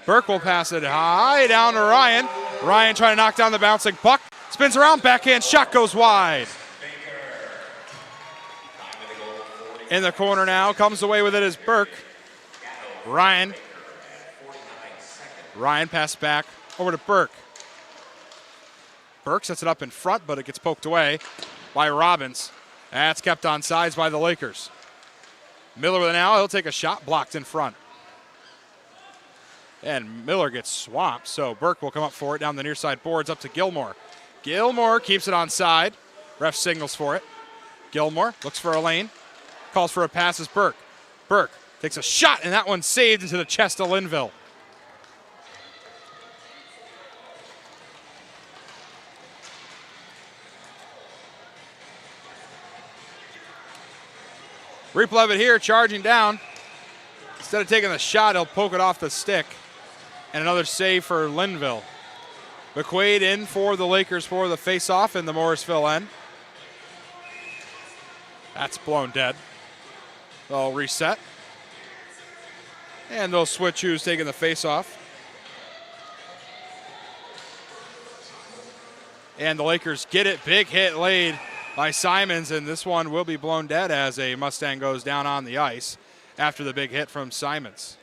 Burke will pass it high down to Ryan. Ryan trying to knock down the bouncing puck. Spins around, backhand shot goes wide. In the corner now, comes away with it is Burke. Ryan passes back over to Burke. Burke sets it up in front, but it gets poked away by Robbins. That's kept on sides by the Lakers. Miller with it now, he'll take a shot, blocked in front. And Miller gets swamped, so Burke will come up for it down the near side boards up to Gilmore. Gilmore keeps it on side. Ref signals for it. Gilmore looks for a lane. Calls for a pass as Burke. Burke takes a shot, and that one saved into the chest of Linville. Replay of it here, charging down. Instead of taking the shot, he'll poke it off the stick. And another save for Linville. McQuaid in for the Lakers for the face-off in the Morrisville end. That's blown dead. They'll reset. And they'll switch who's taking the face-off. And the Lakers get it. Big hit laid by Simons, and this one will be blown dead as a Mustang goes down on the ice after the big hit from Simons.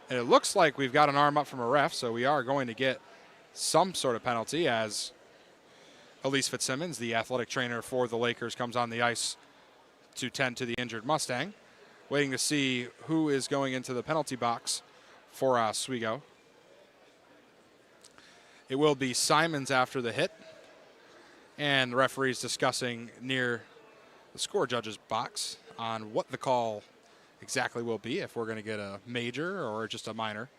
And it looks like we've got an arm up from a ref, so we are going to get some sort of penalty as Elise Fitzsimmons, the athletic trainer for the Lakers, comes on the ice to tend to the injured Mustang. Waiting to see who is going into the penalty box for Oswego. It will be Simons after the hit. And the referee's discussing near the score judge's box on what the call exactly will be, if we're going to get a major or just a minor.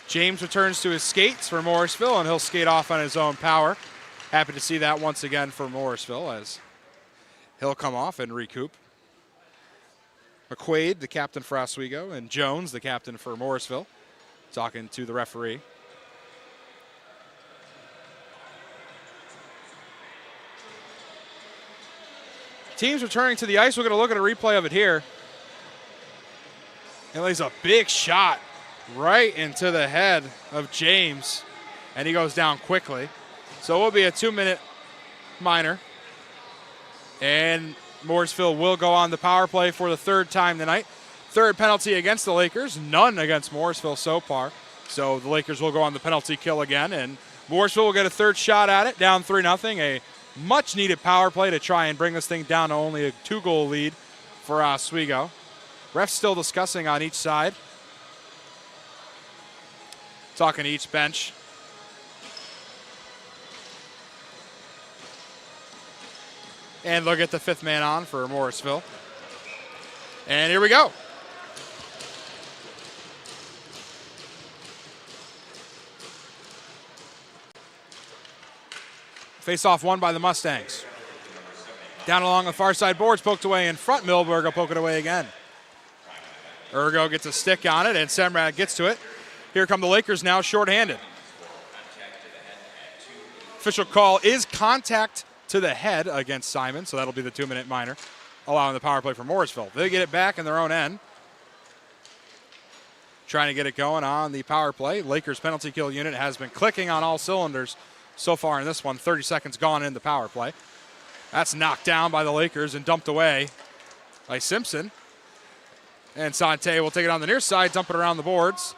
James returns to his skates for Morrisville, and he'll skate off on his own power. Happy to see that once again for Morrisville as he'll come off and recoup. McQuaid, the captain for Oswego, and Jones, the captain for Morrisville, talking to the referee. Teams returning to the ice. We're going to look at a replay of it here. And lays a big shot right into the head of James, and he goes down quickly. So it will be a 2-minute minor. And Morrisville will go on the power play for the third time tonight. Third penalty against the Lakers, none against Morrisville so far. So the Lakers will go on the penalty kill again, and Morrisville will get a third shot at it, down 3-0. A much-needed power play to try and bring this thing down to only a 2-goal lead for Oswego. Refs still discussing on each side. Talking to each bench. And they'll get the fifth man on for Morrisville. And here we go. Face-off won by the Mustangs. Down along the far side boards, poked away in front. Milberg will poke it away again. Ergo gets a stick on it, and Semrad gets to it. Here come the Lakers now, shorthanded. Official call is contact to the head against Simon, so that'll be the 2-minute minor, allowing the power play for Morrisville. They get it back in their own end. Trying to get it going on the power play. Lakers penalty kill unit has been clicking on all cylinders so far in this one. 30 seconds gone in the power play. That's knocked down by the Lakers and dumped away by Simpson. And Sante will take it on the near side, dump it around the boards.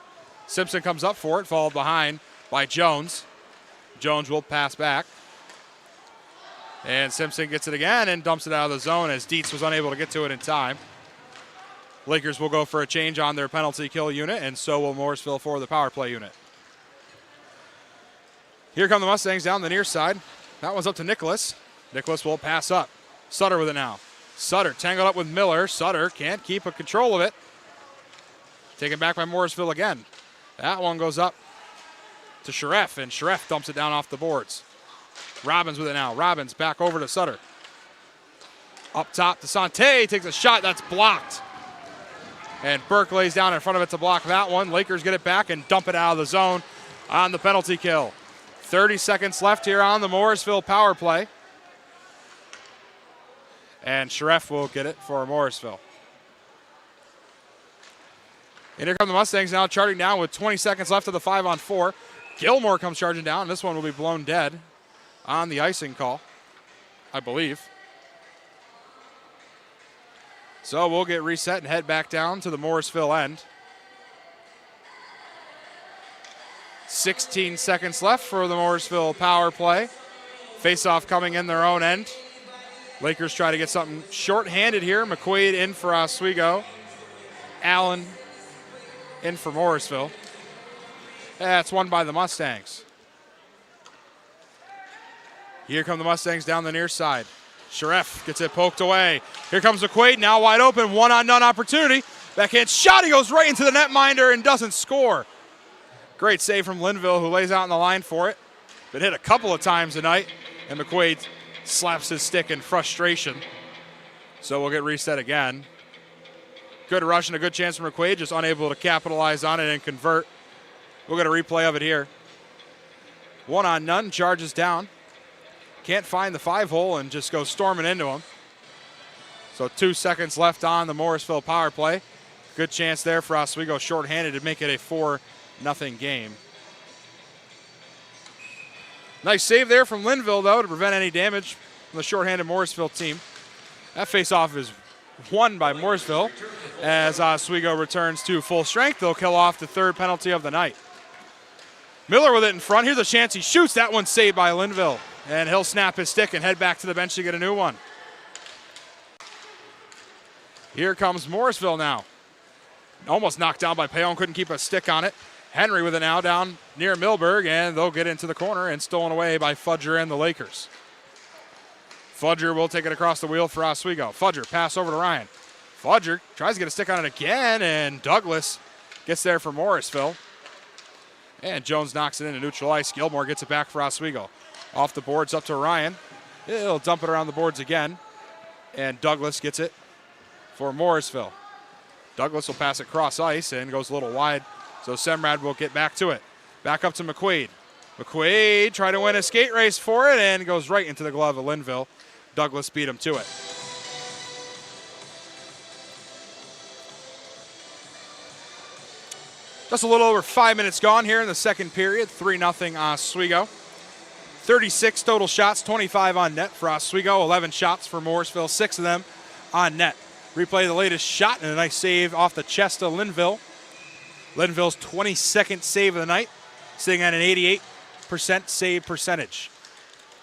Simpson comes up for it, followed behind by Jones. Jones will pass back. And Simpson gets it again and dumps it out of the zone as Dietz was unable to get to it in time. Lakers will go for a change on their penalty kill unit, and so will Morrisville for the power play unit. Here come the Mustangs down the near side. That one's up to Nicholas. Nicholas will pass up. Sutter with it now. Sutter tangled up with Miller. Sutter can't keep a control of it. Taken back by Morrisville again. That one goes up to Sheriff, and Sheriff dumps it down off the boards. Robbins with it now. Robbins back over to Sutter. Up top to Sante. Takes a shot. That's blocked. And Burke lays down in front of it to block that one. Lakers get it back and dump it out of the zone on the penalty kill. 30 seconds left here on the Morrisville power play. And Sheriff will get it for Morrisville. And here come the Mustangs now charging down with 20 seconds left of the 5-on-4. Gilmore comes charging down. This one will be blown dead on the icing call, I believe. So we'll get reset and head back down to the Morrisville end. 16 seconds left for the Morrisville power play. Face-off coming in their own end. Lakers try to get something short-handed here. McQuaid in for Oswego. Allen in for Morrisville. That's won by the Mustangs. Here come the Mustangs down the near side. Sheriff gets it poked away. Here comes McQuaid, now wide open, one-on-none opportunity. Backhand shot, he goes right into the netminder and doesn't score. Great save from Linville, who lays out on the line for it. Been hit a couple of times tonight, and McQuaid slaps his stick in frustration. So we'll get reset again. Good rush and a good chance for McQuaid, just unable to capitalize on it and convert. We'll get a replay of it here. 1-on-none, charges down. Can't find the 5-hole and just goes storming into him. So 2 seconds left on the Morrisville power play. Good chance there for Oswego shorthanded to make it a 4-0 game. Nice save there from Linville, though, to prevent any damage from the shorthanded Morrisville team. That faceoff is won by Morrisville as Oswego returns to full strength. They'll kill off the third penalty of the night. Miller with it in front. Here's a chance he shoots. That one saved by Linville. And he'll snap his stick and head back to the bench to get a new one. Here comes Morrisville now. Almost knocked down by Payon, couldn't keep a stick on it. Henry with it now down near Milberg, and they'll get into the corner and stolen away by Fudger and the Lakers. Fudger will take it across the wheel for Oswego. Fudger, pass over to Ryan. Fudger tries to get a stick on it again, and Douglas gets there for Morrisville. And Jones knocks it into neutral ice. Gilmore gets it back for Oswego. Off the boards up to Ryan. He'll dump it around the boards again. And Douglas gets it for Morrisville. Douglas will pass it cross ice and goes a little wide, so Semrad will get back to it. Back up to McQuaid. McQuaid tried to win a skate race for it and goes right into the glove of Linville. Douglas beat him to it. Just a little over 5 minutes gone here in the second period. 3-0 Oswego. 36 total shots, 25 on net for Oswego. 11 shots for Morrisville, 6 of them on net. Replay the latest shot and a nice save off the chest of Linville. Linville's 22nd save of the night, sitting at an 88% save percentage.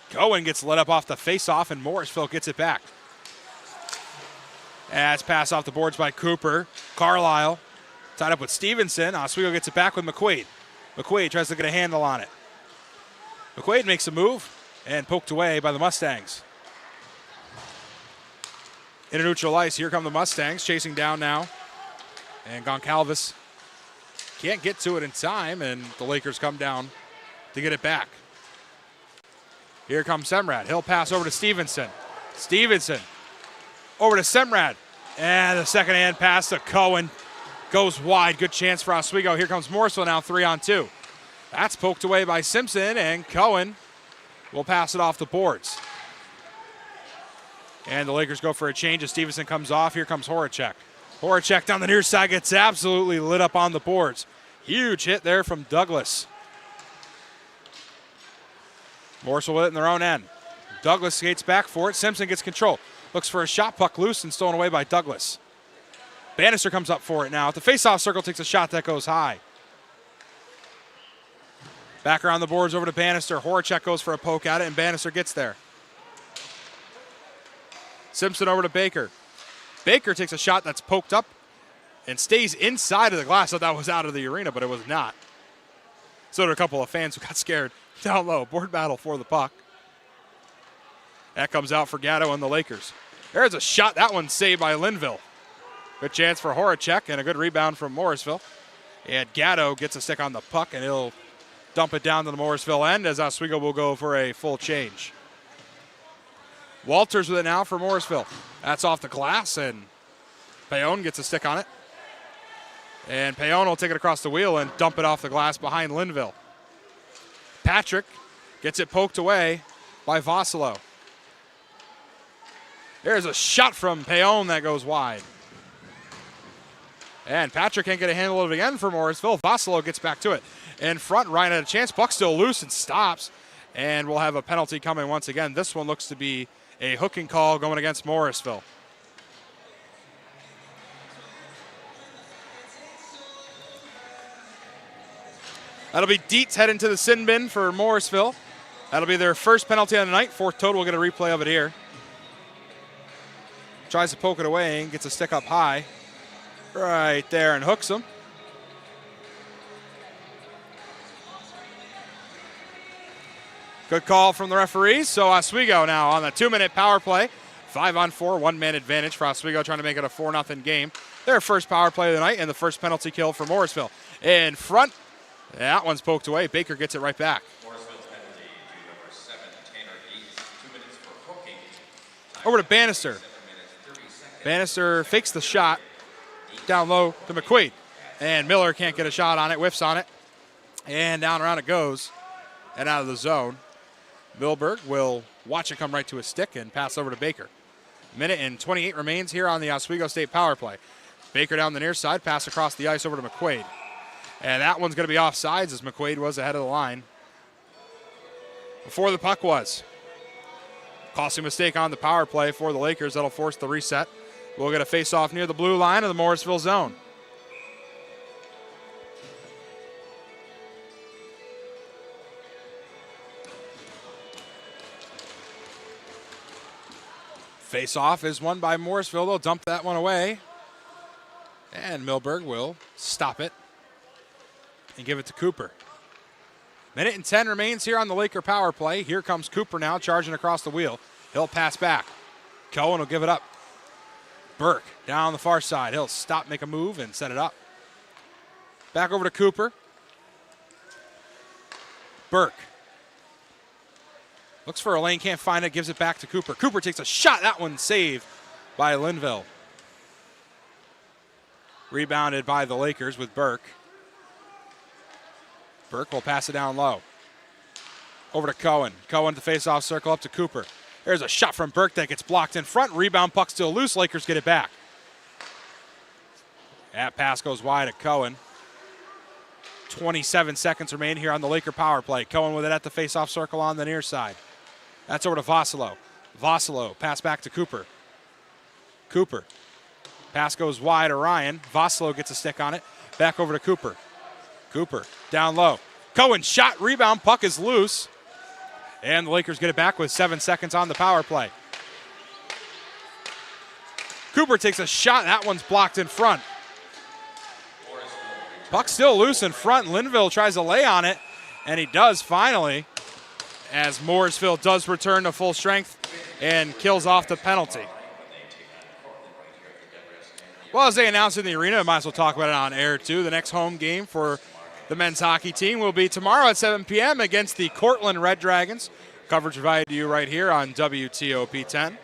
Cohen gets let up off the face-off, and Morrisville gets it back. As pass off the boards by Cooper. Carlisle tied up with Stevenson. Oswego gets it back with McQuaid. McQuaid tries to get a handle on it. McQuaid makes a move and poked away by the Mustangs. Into neutral ice, here come the Mustangs, chasing down now. And Goncalves can't get to it in time, and the Lakers come down to get it back. Here comes Semrad. He'll pass over to Stevenson. Stevenson over to Semrad. And the second-hand pass to Cohen goes wide. Good chance for Oswego. Here comes Morrisville now, 3-on-2. That's poked away by Simpson, and Cohen will pass it off the boards. And the Lakers go for a change as Stevenson comes off. Here comes Horacek. Horacek down the near side gets absolutely lit up on the boards. Huge hit there from Douglas. Morrisville with it in their own end. Douglas skates back for it. Simpson gets control. Looks for a shot, puck loose and stolen away by Douglas. Bannister comes up for it now. At the face-off circle, takes a shot that goes high. Back around the boards over to Bannister. Horacek goes for a poke at it, and Bannister gets there. Simpson over to Baker. Baker takes a shot that's poked up and stays inside of the glass. I thought that was out of the arena, but it was not. So did a couple of fans who got scared. Down low, board battle for the puck. That comes out for Gatto and the Lakers. There's a shot. That one's saved by Linville. Good chance for Horacek and a good rebound from Morrisville. And Gatto gets a stick on the puck, and he'll dump it down to the Morrisville end as Oswego will go for a full change. Walters with it now for Morrisville. That's off the glass, and Payon gets a stick on it. And Payon will take it across the wheel and dump it off the glass behind Linville. Patrick gets it poked away by Vossilo. There's a shot from Payon that goes wide. And Patrick can't get a handle of it again for Morrisville. Vossilo gets back to it. In front, Ryan had a chance. Puck still loose and stops. And we'll have a penalty coming once again. This one looks to be a hooking call going against Morrisville. That'll be Dietz heading to the sin bin for Morrisville. That'll be their first penalty on the night. Fourth total. We'll get a replay of it here. Tries to poke it away and gets a stick up high. Right there and hooks him. Good call from the referees. So Oswego now on the 2-minute power play. 5-on-4, one-man advantage for Oswego, trying to make it a 4-0 game. Their first power play of the night and the first penalty kill for Morrisville. In front, that one's poked away. Baker gets it right back. Morrisville's penalty to number 7, Tanner Dietz. 2 minutes for hooking. Over to Bannister. Bannister fakes the shot down low to McQuaid. And Miller can't get a shot on it, whiffs on it. And down around it goes and out of the zone. Milberg will watch it come right to a stick and pass over to Baker. Minute and 28 remains here on the Oswego State power play. Baker down the near side, pass across the ice over to McQuaid. And that one's going to be offsides as McQuaid was ahead of the line before the puck was. Costly mistake on the power play for the Lakers. That'll force the reset. We'll get a face-off near the blue line of the Morrisville zone. Face-off is won by Morrisville. They'll dump that one away. And Milberg will stop it and give it to Cooper. Minute and 10 remains here on the Laker power play. Here comes Cooper now, charging across the wheel. He'll pass back. Cohen will give it up. Burke down the far side. He'll stop, make a move, and set it up. Back over to Cooper. Burke. Looks for a lane, can't find it, gives it back to Cooper. Cooper takes a shot. That one saved by Linville. Rebounded by the Lakers with Burke. Burke will pass it down low. Over to Cohen. Cohen to face-off circle up to Cooper. There's a shot from Burke that gets blocked in front. Rebound, puck still loose. Lakers get it back. That pass goes wide at Cohen. 27 seconds remain here on the Laker power play. Cohen with it at the face-off circle on the near side. That's over to Vossalo. Vossalo, pass back to Cooper. Cooper. Pass goes wide to Ryan. Vossalo gets a stick on it. Back over to Cooper. Cooper down low. Cohen shot, rebound, puck is loose. And the Lakers get it back with 7 seconds on the power play. Cooper takes a shot. That one's blocked in front. Puck still loose in front. Linville tries to lay on it, and he does finally, as Morrisville does return to full strength and kills off the penalty. Well, as they announced in the arena, I might as well talk about it on air too. The next home game for the men's hockey team will be tomorrow at 7 p.m. against the Cortland Red Dragons. Coverage provided to you right here on WTOP 10.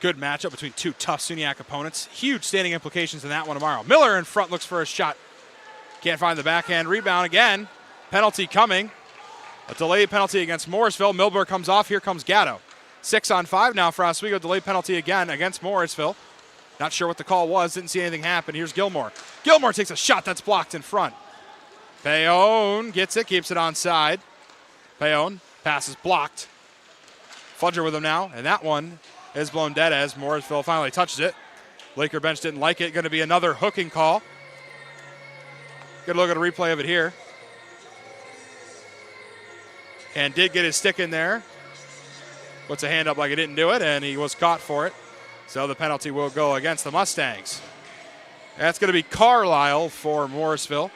Good matchup between two tough SUNYAC opponents. Huge standing implications in that one tomorrow. Miller in front looks for a shot. Can't find the backhand rebound again. Penalty coming. A delayed penalty against Morrisville. Milberg comes off. Here comes Gatto. 6-on-5 now for Oswego. Delayed penalty again against Morrisville. Not sure what the call was. Didn't see anything happen. Here's Gilmore. Gilmore takes a shot that's blocked in front. Payon gets it, keeps it onside. Payon, pass is blocked. Fudger with him now, and that one is blown dead as Morrisville finally touches it. Laker bench didn't like it. Going to be another hooking call. Good look at a replay of it here. And did get his stick in there. Puts a hand up like he didn't do it, and he was caught for it. So the penalty will go against the Mustangs. That's going to be Carlisle for Morrisville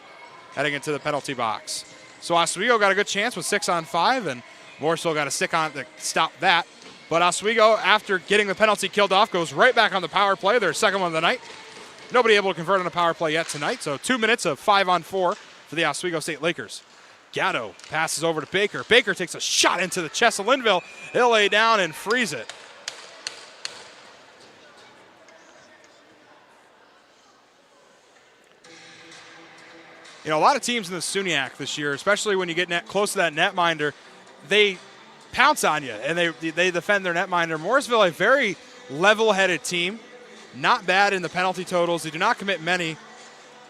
heading into the penalty box. So Oswego got a good chance with 6-on-5, and Morrisville got a stick on it to stop that. But Oswego, after getting the penalty killed off, goes right back on the power play, their second one of the night. Nobody able to convert on a power play yet tonight, so 2 minutes of 5-on-4 for the Oswego State Lakers. Gatto passes over to Baker. Baker takes a shot into the chest of Linville. He'll lay down and freeze it. You know, a lot of teams in the SUNYAC this year, especially when you get close to that netminder, they pounce on you and they defend their netminder. Morrisville, a very level-headed team, not bad in the penalty totals. They do not commit many,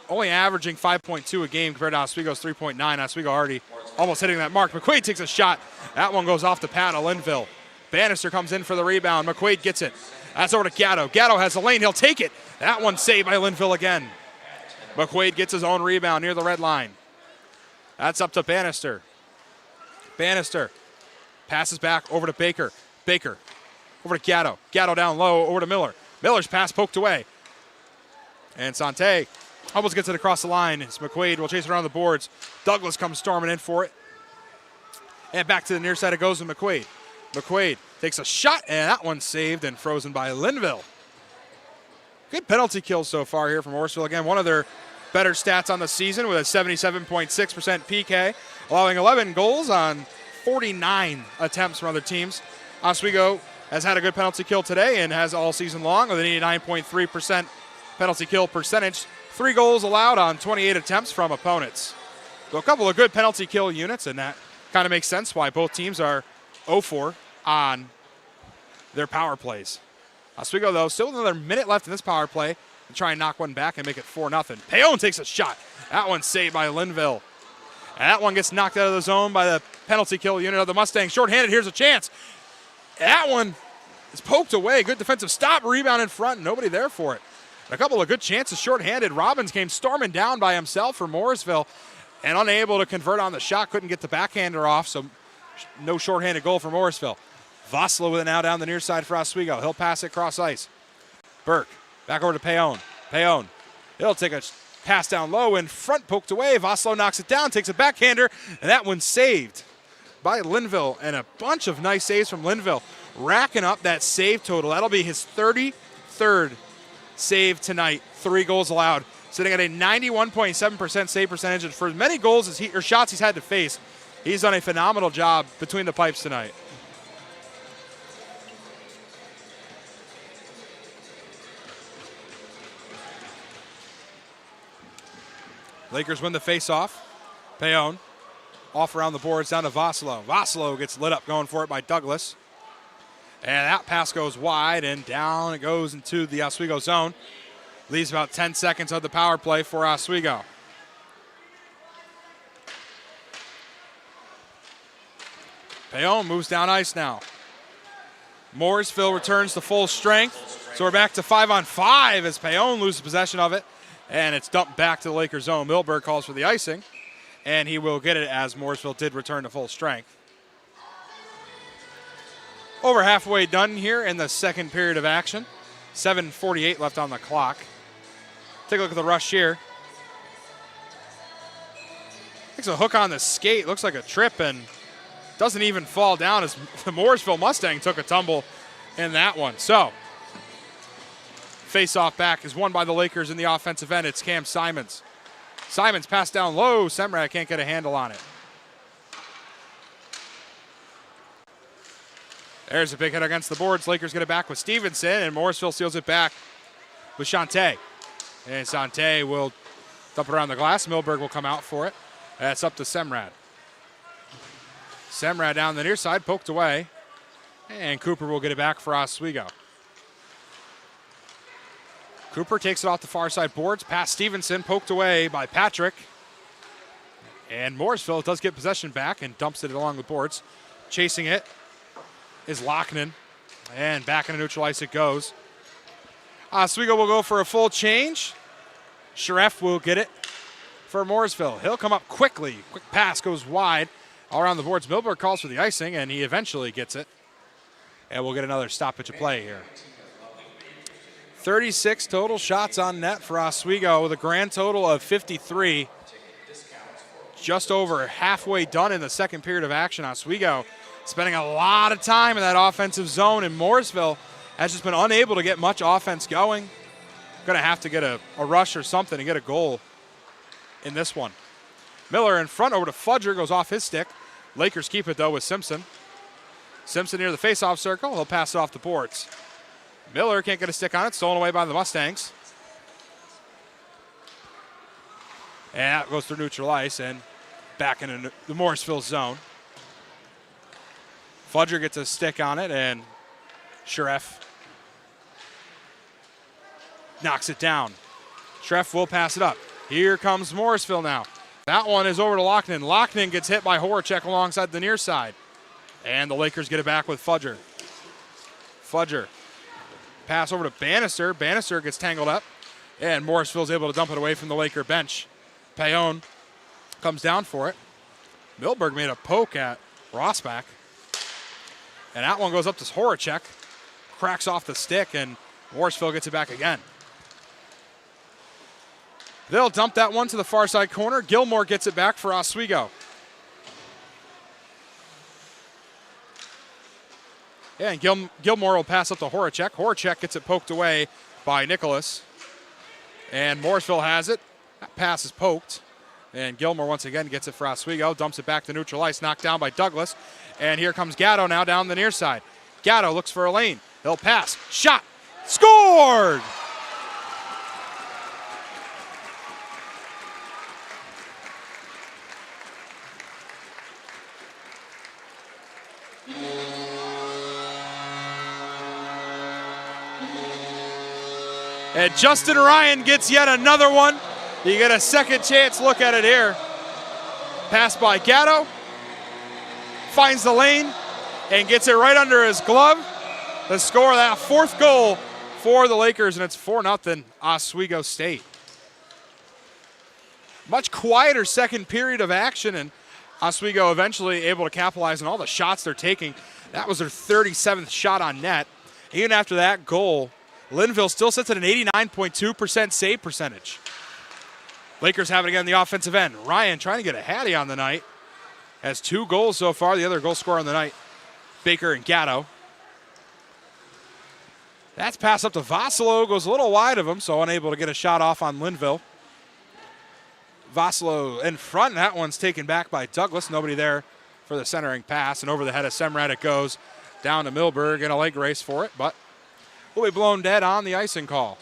only averaging 5.2 a game compared to Oswego's 3.9. Oswego already almost hitting that mark. McQuaid takes a shot. That one goes off the pad of Linville. Bannister comes in for the rebound. McQuaid gets it. That's over to Gatto. Gatto has the lane. He'll take it. That one saved by Linville again. McQuaid gets his own rebound near the red line. That's up to Bannister. Bannister passes back over to Baker. Baker over to Gatto. Gatto down low over to Miller. Miller's pass poked away. And Sante almost gets it across the line. It's McQuaid will chase it around the boards. Douglas comes storming in for it. And back to the near side it goes to McQuaid. McQuaid takes a shot, and that one's saved and frozen by Linville. Good penalty kills so far here from Morrisville. Again, one of their better stats on the season with a 77.6% PK, allowing 11 goals on 49 attempts from other teams. Oswego has had a good penalty kill today and has all season long with an 89.3% penalty kill percentage. 3 goals allowed on 28 attempts from opponents. So a couple of good penalty kill units, and that kind of makes sense why both teams are 0-4 on their power plays. Oswego, though, still another minute left in this power play to try and knock one back and make it 4-0. Payon takes a shot. That one's saved by Linville. And that one gets knocked out of the zone by the penalty kill unit of the Mustangs. Short-handed, here's a chance. That one is poked away. Good defensive stop, rebound in front, nobody there for it. A couple of good chances short-handed. Robbins came storming down by himself for Morrisville and unable to convert on the shot. Couldn't get the backhander off, so no short-handed goal for Morrisville. Vossalo with it now down the near side for Oswego. He'll pass it cross ice. Burke back over to Payon. Payon, he'll take a pass down low in front, poked away. Vossalo knocks it down, takes a backhander, and that one's saved by Linville. And a bunch of nice saves from Linville, racking up that save total. That'll be his 33rd save tonight. 3 goals allowed, sitting at a 91.7% save percentage. And for as many goals as shots he's had to face, he's done a phenomenal job between the pipes tonight. Lakers win the face-off. Payon off around the boards down to Vossalo. Vossalo gets lit up going for it by Douglas. And that pass goes wide, and down it goes into the Oswego zone. Leaves about 10 seconds of the power play for Oswego. Payon moves down ice now. Morrisville returns to full strength. So we're back to 5-on-5 as Payon loses possession of it. And it's dumped back to the Lakers zone. Milberg calls for the icing. And he will get it as Morrisville did return to full strength. Over halfway done here in the second period of action. 7:48 left on the clock. Take a look at the rush here. Takes a hook on the skate. Looks like a trip and doesn't even fall down as the Morrisville Mustang took a tumble in that one. So, face-off back is won by the Lakers in the offensive end. It's Cam Simons. Simons passed down low. Semrad can't get a handle on it. There's a big hit against the boards. Lakers get it back with Stevenson, and Morrisville seals it back with Shante. And Shante will dump it around the glass. Milberg will come out for it. That's up to Semrad. Semrad down the near side, poked away. And Cooper will get it back for Oswego. Cooper takes it off the far side boards, past Stevenson, poked away by Patrick. And Morrisville does get possession back and dumps it along the boards. Chasing it is Locknan. And back into neutral ice it goes. Oswego will go for a full change. Sharef will get it for Morrisville. He'll come up quickly. Quick pass goes wide all around the boards. Milberg calls for the icing, and he eventually gets it. And we'll get another stoppage of play here. 36 total shots on net for Oswego with a grand total of 53. Just over halfway done in the second period of action. Oswego spending a lot of time in that offensive zone, and Morrisville has just been unable to get much offense going. Going to have to get a rush or something to get a goal in this one. Miller in front over to Fudger, goes off his stick. Lakers keep it, though, with Simpson. Simpson near the face-off circle. He'll pass it off the boards. Miller can't get a stick on it. Stolen away by the Mustangs. And that goes through neutral ice and back into the Morrisville zone. Fudger gets a stick on it, and Sharef knocks it down. Sharef will pass it up. Here comes Morrisville now. That one is over to Locknan. Locknan gets hit by Horacek alongside the near side. And the Lakers get it back with Fudger. Fudger. Pass over to Bannister. Bannister gets tangled up. And Morrisville's able to dump it away from the Laker bench. Payon comes down for it. Milberg made a poke at Rossback. And that one goes up to Horacek. Cracks off the stick, and Morrisville gets it back again. They'll dump that one to the far side corner. Gilmore gets it back for Oswego. Yeah, and Gilmore will pass up to Horacek. Horacek gets it poked away by Nicholas. And Morrisville has it. That pass is poked. And Gilmore once again gets it for Oswego. Dumps it back to neutral ice. Knocked down by Douglas. And here comes Gatto now down the near side. Gatto looks for a lane. He'll pass. Shot. Scored! And Justin Ryan gets yet another one. You get a second chance look at it here. Pass by Gatto. Finds the lane and gets it right under his glove. The score of that fourth goal for the Lakers, and it's 4-0 Oswego State. Much quieter second period of action, and Oswego eventually able to capitalize on all the shots they're taking. That was their 37th shot on net. Even after that goal, Linville still sits at an 89.2% save percentage. Lakers have it again on the offensive end. Ryan trying to get a hattie on the night. Has 2 goals so far. The other goal scorer on the night, Baker and Gatto. That's pass up to Vassalo. Goes a little wide of him, so unable to get a shot off on Linville. Vassalo in front. That one's taken back by Douglas. Nobody there for the centering pass. And over the head of Semrad it goes down to Milberg in a leg race for it, but will be blown dead on the icing call.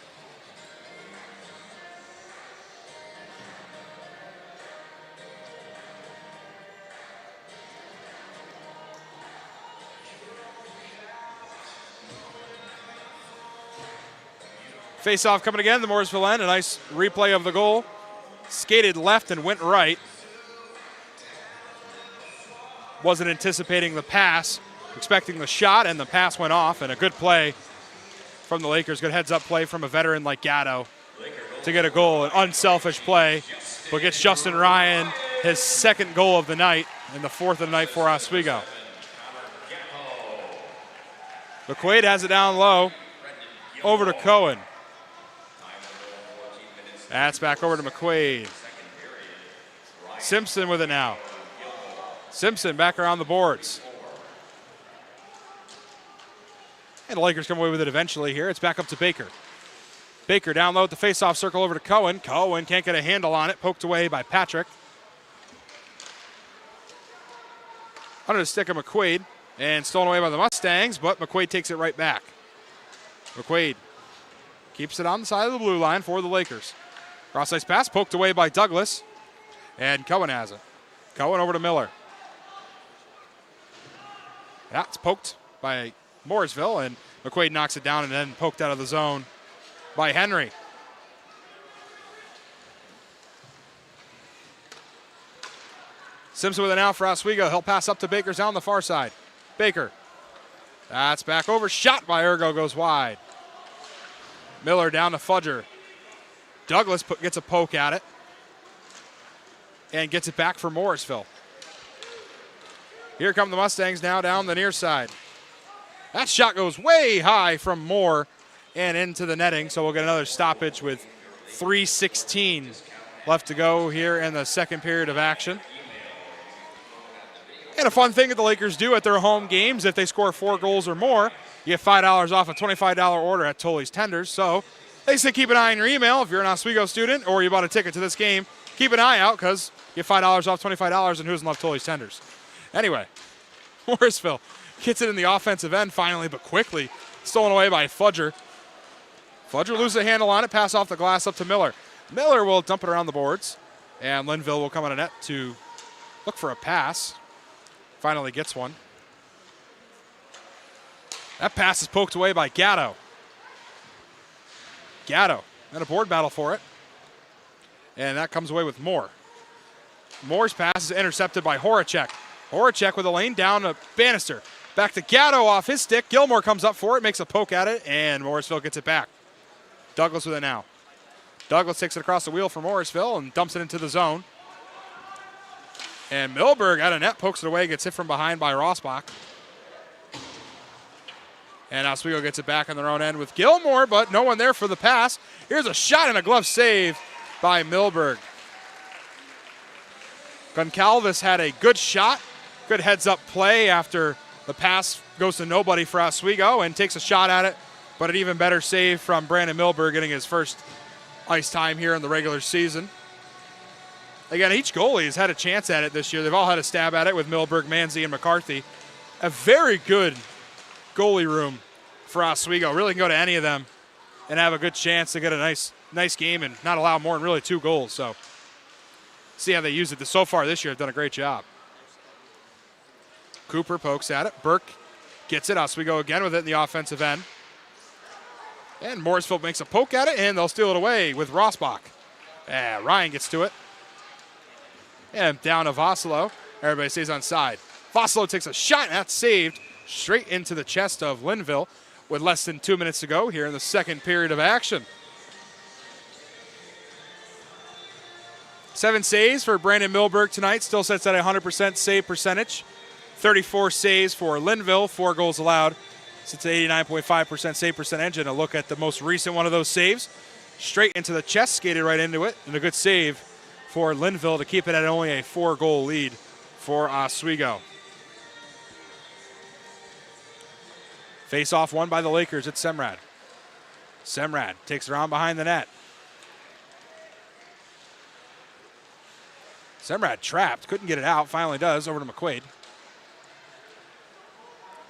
Face-off coming again, the Morrisville end. A nice replay of the goal. Skated left and went right. wasn't anticipating the pass, expecting the shot, and the pass went off, and a good play from the Lakers. Good heads-up play from a veteran like Gatto to get a goal. An unselfish play, but gets Justin Ryan his second goal of the night and the fourth of the night for Oswego. McQuaid has it down low, over to Cohen. That's back over to McQuaid. Simpson with it now. Simpson back around the boards. And the Lakers come away with it eventually here. It's back up to Baker. Baker down low at the face-off circle over to Cohen. Cohen can't get a handle on it. Poked away by Patrick. Under the stick of McQuaid. And stolen away by the Mustangs, but McQuaid takes it right back. McQuaid keeps it on the side of the blue line for the Lakers. Cross-ice pass poked away by Douglas. And Cohen has it. Cohen over to Miller. That's poked by Morrisville, and McQuaid knocks it down and then poked out of the zone by Henry. Simpson with it now for Oswego. He'll pass up to Baker's down the far side. Baker. That's back over. Shot by Ergo goes wide. Miller down to Fudger. Douglas gets a poke at it and gets it back for Morrisville. Here come the Mustangs now down the near side. That shot goes way high from Moore and into the netting, so we'll get another stoppage with 3:16 left to go here in the second period of action. And a fun thing that the Lakers do at their home games, if they score 4 goals or more, you get $5 off a $25 order at Tully's Tenders. So they say keep an eye on your email if you're an Oswego student or you bought a ticket to this game. Keep an eye out because you get $5 off $25, and who doesn't love Tully's Tenders? Anyway, Morrisville gets it in the offensive end finally, but quickly stolen away by Fudger. Fudger loses a handle on it, pass off the glass up to Miller. Miller will dump it around the boards, and Linville will come on a net to look for a pass. Finally gets one. That pass is poked away by Gatto. Gatto, and a board battle for it. And that comes away with Moore. Moore's pass is intercepted by Horacek. Horacek with a lane down to Bannister. Back to Gatto off his stick. Gilmore comes up for it, makes a poke at it, and Morrisville gets it back. Douglas with it now. Douglas takes it across the wheel for Morrisville and dumps it into the zone. And Milberg out of net, pokes it away, gets hit from behind by Rossbach. And Oswego gets it back on their own end with Gilmore, but no one there for the pass. Here's a shot and a glove save by Milberg. Goncalves had a good shot, good heads-up play after the pass goes to nobody for Oswego and takes a shot at it, but an even better save from Brandon Milberg getting his first ice time here in the regular season. Again, each goalie has had a chance at it this year. They've all had a stab at it with Milberg, Manzi, and McCarthy. A very good goalie room for Oswego. Really can go to any of them and have a good chance to get a nice game and not allow more than really 2 goals. So see how they use it. So far this year, they've done a great job. Cooper pokes at it. Burke gets it. Oswego again with it in the offensive end. And Morrisville makes a poke at it, and they'll steal it away with Rossbach. Ryan gets to it. And down to Vossalo. Everybody stays on side. Vossalo takes a shot, and that's saved straight into the chest of Linville with less than 2 minutes to go here in the second period of action. 7 saves for Brandon Milberg tonight. Still sits at a 100% save percentage. 34 saves for Linville, 4 goals allowed. Sits at 89.5% save percentage. And a look at the most recent one of those saves. Straight into the chest, skated right into it. And a good save for Linville to keep it at only a 4-goal lead for Oswego. Face-off won by the Lakers at Semrad. Semrad takes it around behind the net. Semrad trapped, couldn't get it out, finally does, over to McQuaid.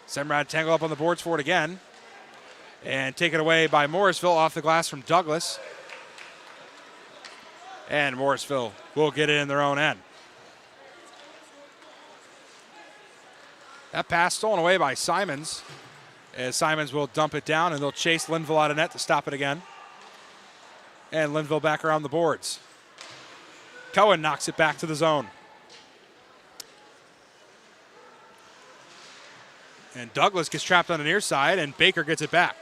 Semrad tangle up on the boards for it again. And taken away by Morrisville off the glass from Douglas. And Morrisville will get it in their own end. That pass stolen away by Simons. As Simons will dump it down, and they'll chase Linville out of net to stop it again. And Linville back around the boards. Cohen knocks it back to the zone. And Douglas gets trapped on the near side, and Baker gets it back.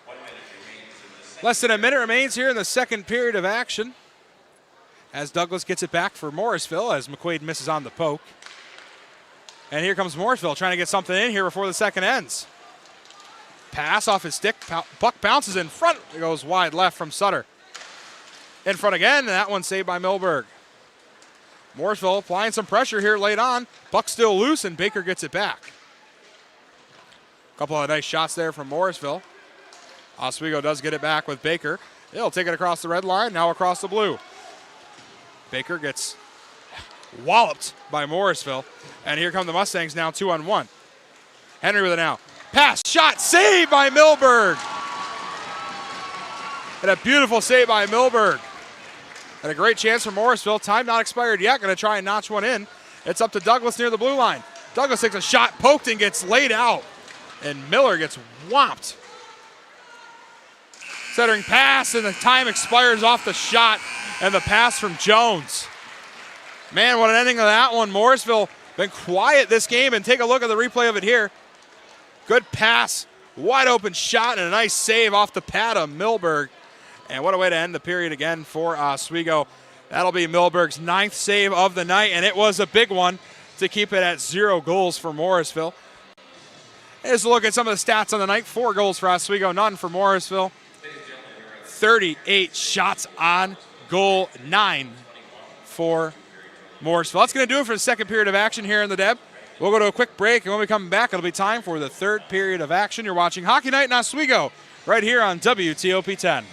1 minute remains in the second. Less than a minute remains here in the second period of action as Douglas gets it back for Morrisville as McQuaid misses on the poke. And here comes Morrisville trying to get something in here before the second ends. Pass off his stick. Puck bounces in front. It goes wide left from Sutter. In front again, and that one saved by Milberg. Morrisville applying some pressure here late on. Puck still loose, and Baker gets it back. A couple of nice shots there from Morrisville. Oswego does get it back with Baker. He'll take it across the red line, now across the blue. Baker gets walloped by Morrisville. And here come the Mustangs now 2-on-1. Henry with it now. Pass, shot, save by Milberg. And a beautiful save by Milberg. And a great chance for Morrisville. Time not expired yet. Going to try and notch one in. It's up to Douglas near the blue line. Douglas takes a shot, poked, and gets laid out. And Miller gets whomped. Centering pass, and the time expires off the shot. And the pass from Jones. Man, what an ending of that one. Morrisville been quiet this game, and take a look at the replay of it here. Good pass, wide open shot, and a nice save off the pad of Milberg. And what a way to end the period again for Oswego. That'll be Milberg's 9th save of the night, and it was a big one to keep it at 0 goals for Morrisville. Here's a look at some of the stats on the night. 4 goals for Oswego, none for Morrisville. 38 shots on goal, 9 for Morrisville. That's going to do it for the second period of action here in the Deb. We'll go to a quick break, and when we come back, it'll be time for the third period of action. You're watching Hockey Night in Oswego right here on WTOP 10.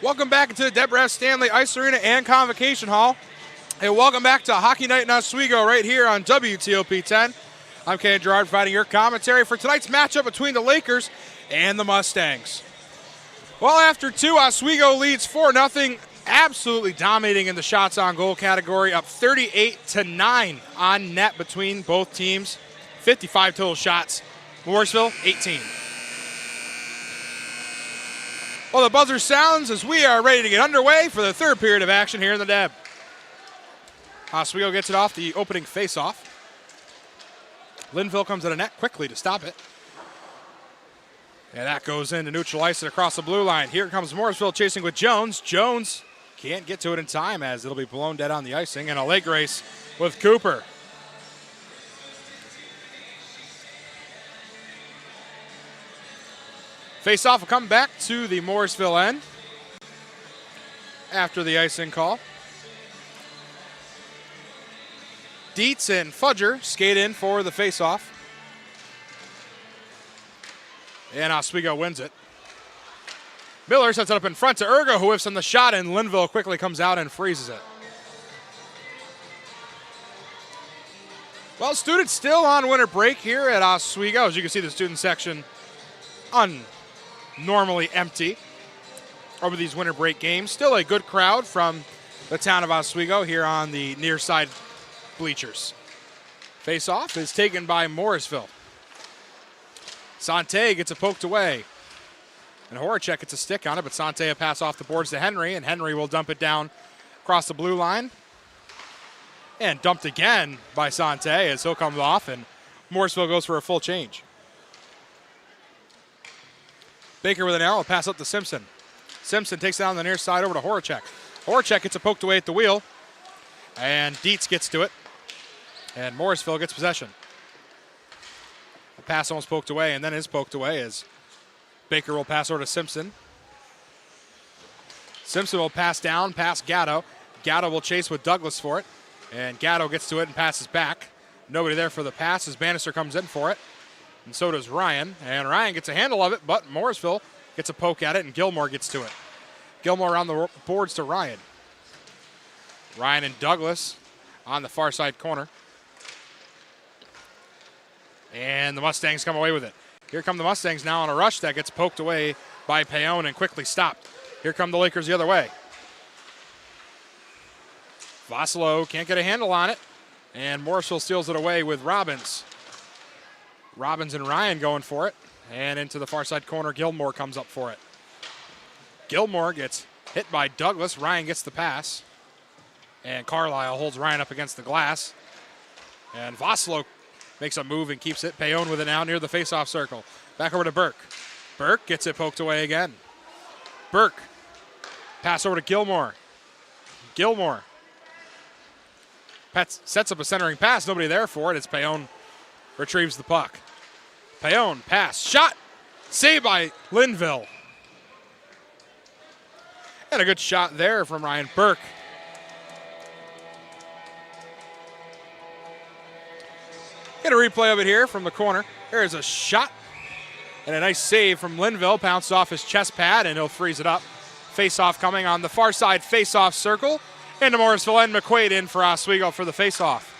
Welcome back into the Deborah F. Stanley Ice Arena and Convocation Hall. And welcome back to Hockey Night in Oswego right here on WTOP 10. I'm Ken Gerard providing your commentary for tonight's matchup between the Lakers and the Mustangs. Well, after two, Oswego leads 4-0, absolutely dominating in the shots on goal category, up 38-9 on net between both teams. 55 total shots. Morrisville, 18. Well, the buzzer sounds as we are ready to get underway for the third period of action here in the Deb. Oswego gets it off the opening faceoff. Linville comes to the net quickly to stop it. And that goes in to neutralize it across the blue line. Here comes Morrisville chasing with Jones. Jones can't get to it in time as it'll be blown dead on the icing. And a leg race with Cooper. Face-off will come back to the Morrisville end after the icing call. Dietz and Fudger skate in for the face-off. And Oswego wins it. Miller sets it up in front to Ergo, who whiffs on the shot, and Linville quickly comes out and freezes it. Well, students still on winter break here at Oswego. As you can see, the student section normally empty over these winter break games. Still a good crowd from the town of Oswego here on the near side bleachers. Face-off is taken by Morrisville. Sante gets it poked away. And Horacek gets a stick on it, but Sante will pass off the boards to Henry, and Henry will dump it down across the blue line. And dumped again by Sante as he'll come off, and Morrisville goes for a full change. Baker with an arrow, pass up to Simpson. Simpson takes it on the near side over to Horacek. Horacek gets it poked away at the wheel, and Dietz gets to it, and Morrisville gets possession. The pass almost poked away, and then is poked away as Baker will pass over to Simpson. Simpson will pass down past Gatto. Gatto will chase with Douglas for it, and Gatto gets to it and passes back. Nobody there for the pass as Bannister comes in for it. And so does Ryan. And Ryan gets a handle of it, but Morrisville gets a poke at it, and Gilmore gets to it. Gilmore around the boards to Ryan. Ryan and Douglas on the far side corner. And the Mustangs come away with it. Here come the Mustangs now on a rush that gets poked away by Payon and quickly stopped. Here come the Lakers the other way. Vosslow can't get a handle on it. And Morrisville steals it away with Robbins. Robbins and Ryan going for it. And into the far side corner, Gilmore comes up for it. Gilmore gets hit by Douglas. Ryan gets the pass. And Carlisle holds Ryan up against the glass. And Vosslow makes a move and keeps it. Payon with it now near the face-off circle. Back over to Burke. Burke gets it poked away again. Burke. Pass over to Gilmore. Gilmore. Sets up a centering pass. Nobody there for it. It's Payon retrieves the puck. Payon, pass, shot, saved by Linville. And a good shot there from Ryan Burke. Get a replay of it here from the corner. There's a shot and a nice save from Linville. Pounced off his chest pad and he'll freeze it up. Face-off coming on the far side face-off circle. Into Morrisville and McQuaid in for Oswego for the face-off.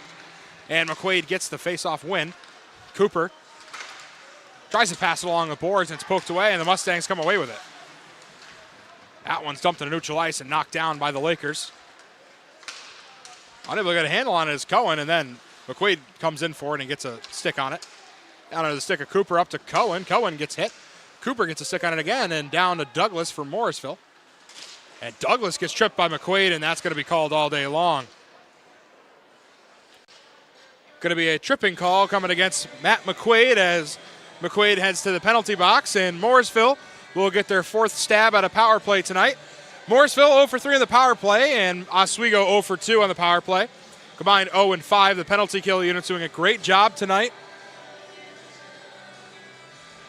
And McQuaid gets the face-off win. Cooper tries to pass it along the boards and it's poked away and the Mustangs come away with it. That one's dumped into neutral ice and knocked down by the Lakers. Unable to get a handle on it is Cohen, and then McQuaid comes in for it and gets a stick on it. Down to the stick of Cooper up to Cohen. Cohen gets hit. Cooper gets a stick on it again and down to Douglas for Morrisville. And Douglas gets tripped by McQuaid, and that's going to be called all day long. Going to be a tripping call coming against Matt McQuaid as McQuaid heads to the penalty box, and Morrisville will get their fourth stab at a power play tonight. Morrisville 0 for 3 on the power play, and Oswego 0 for 2 on the power play. Combined 0 and 5. The penalty kill unit's doing a great job tonight.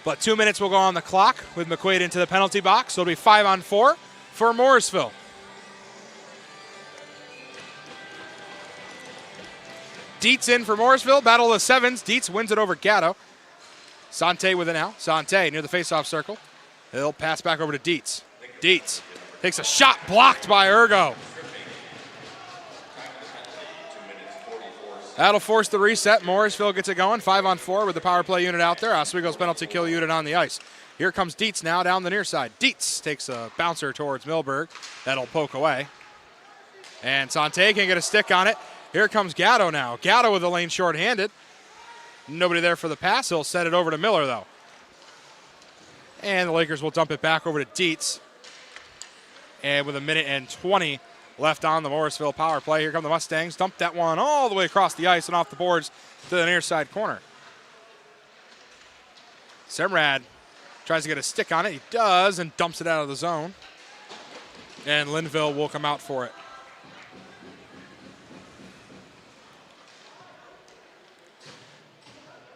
But 2 minutes will go on the clock with McQuaid into the penalty box. So it'll be 5 on 4 for Morrisville. Dietz in for Morrisville. Battle of the sevens. Dietz wins it over Gatto. Sante with it now. Sante near the faceoff circle. He'll pass back over to Dietz. Dietz Takes a shot blocked by Ergo. That'll force the reset. Morrisville gets it going. 5-on-4 with the power play unit out there. Oswego's penalty kill unit on the ice. Here comes Dietz now down the near side. Dietz takes a bouncer towards Milberg. That'll poke away. And Sante can get a stick on it. Here comes Gatto now. Gatto with the lane shorthanded. Nobody there for the pass. He'll set it over to Miller, though. And the Lakers will dump it back over to Dietz. And with 1:20 left on the Morrisville power play, here come the Mustangs. Dump that one all the way across the ice and off the boards to the near side corner. Semrad tries to get a stick on it. He does, and dumps it out of the zone. And Linville will come out for it.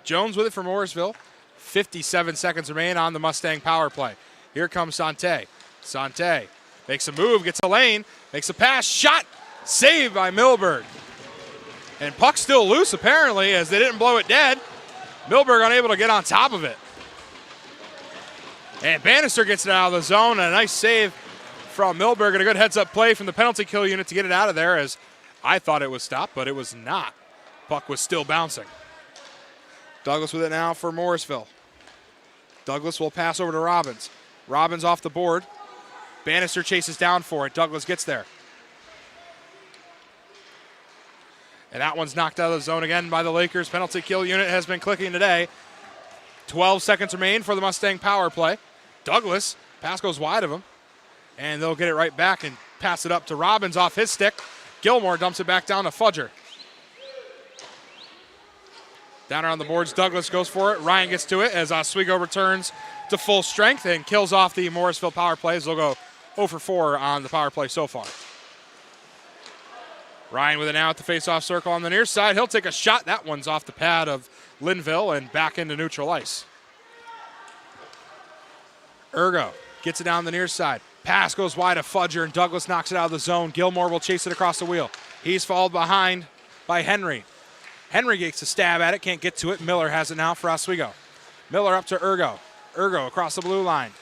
Jones with it for Morrisville. 57 seconds remain on the Mustang power play. Here comes Sante. Sante makes a move, gets a lane, makes a pass, shot, saved by Milberg. And puck still loose apparently as they didn't blow it dead. Milberg unable to get on top of it. And Bannister gets it out of the zone. A nice save from Milberg and a good heads-up play from the penalty kill unit to get it out of there, as I thought it was stopped, but it was not. Puck was still bouncing. Douglas with it now for Morrisville. Douglas will pass over to Robbins. Robbins off the board. Bannister chases down for it. Douglas gets there. And that one's knocked out of the zone again by the Lakers. Penalty kill unit has been clicking today. 12 seconds remain for the Mustang power play. Douglas, pass goes wide of him. And they'll get it right back and pass it up to Robbins off his stick. Gilmore dumps it back down to Fudger. Down around the boards, Douglas goes for it. Ryan gets to it as Oswego returns to full strength and kills off the Morrisville power plays. They'll go 0 for 4 on the power play so far. Ryan with it now at the face-off circle on the near side. He'll take a shot. That one's off the pad of Linville and back into neutral ice. Ergo gets it down the near side. Pass goes wide of Fudger, and Douglas knocks it out of the zone. Gilmore will chase it across the wheel. He's followed behind by Henry. Henry gets a stab at it, can't get to it. Miller has it now for Oswego. Miller up to Ergo. Ergo across the blue line.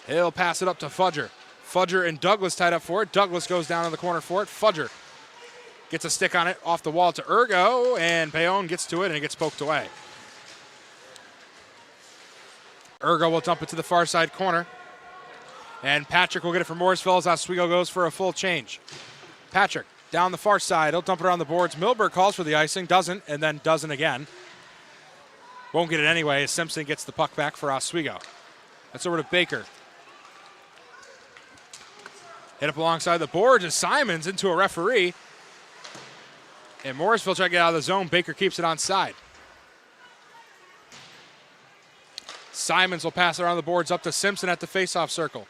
He'll pass it up to Fudger. Fudger and Douglas tied up for it. Douglas goes down in the corner for it. Fudger gets a stick on it off the wall to Ergo, and Payon gets to it, and it gets poked away. Ergo will dump it to the far side corner. And Patrick will get it from Morrisville as Oswego goes for a full change. Patrick down the far side. He'll dump it around the boards. Milberg calls for the icing, doesn't, and then doesn't again. Won't get it anyway as Simpson gets the puck back for Oswego. That's over to Baker. Hit up alongside the boards as Simons into a referee. And Morrisville trying to get out of the zone. Baker keeps it on side. Simons will pass it around the boards up to Simpson at the faceoff circle.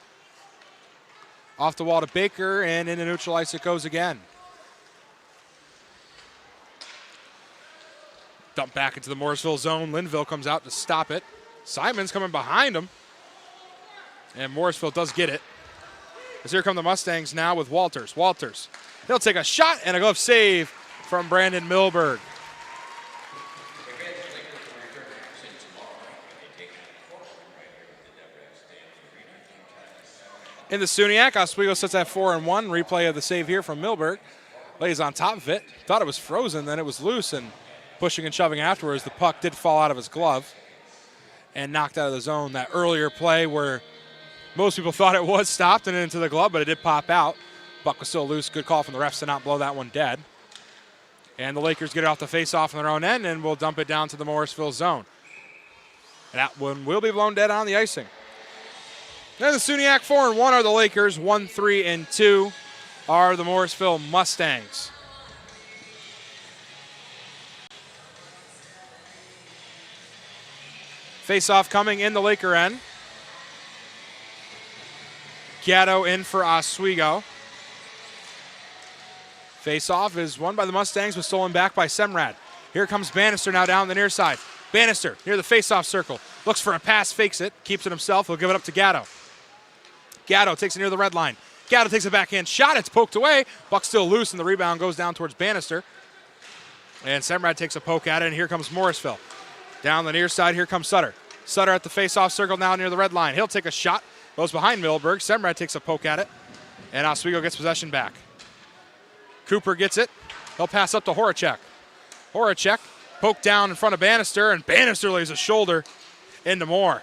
Off the wall to Baker, and into neutral ice it goes again. Dump back into the Morrisville zone. Linville comes out to stop it. Simons coming behind him. And Morrisville does get it. As here come the Mustangs now with Walters. Walters. He'll take a shot and a glove save from Brandon Milberg. In the SUNY, Oswego sits at 4-1. Replay of the save here from Milberg. Lays on top of it. Thought it was frozen, then it was loose, and pushing and shoving afterwards. The puck did fall out of his glove and knocked out of the zone. That earlier play where most people thought it was stopped and into the glove, but it did pop out. Puck was still loose. Good call from the refs to not blow that one dead. And the Lakers get it off the face-off on their own end, and will dump it down to the Morrisville zone. That one will be blown dead on the icing. Then the SUNY 4-1 are the Lakers. 1-3-2 are the Morrisville Mustangs. Face-off coming in the Laker end. Gatto in for Oswego. Face-off is won by the Mustangs, but stolen back by Semrad. Here comes Bannister now down the near side. Bannister near the face-off circle. Looks for a pass, fakes it, keeps it himself. He'll give it up to Gatto. Gatto takes it near the red line. Gatto takes a backhand shot. It's poked away. Buck still loose, and the rebound goes down towards Bannister. And Semrad takes a poke at it, and here comes Morrisville. Down the near side, here comes Sutter. Sutter at the face-off circle now near the red line. He'll take a shot. Goes behind Milberg. Semrad takes a poke at it. And Oswego gets possession back. Cooper gets it. He'll pass up to Horacek. Horacek poked down in front of Bannister, and Bannister lays a shoulder into Moore.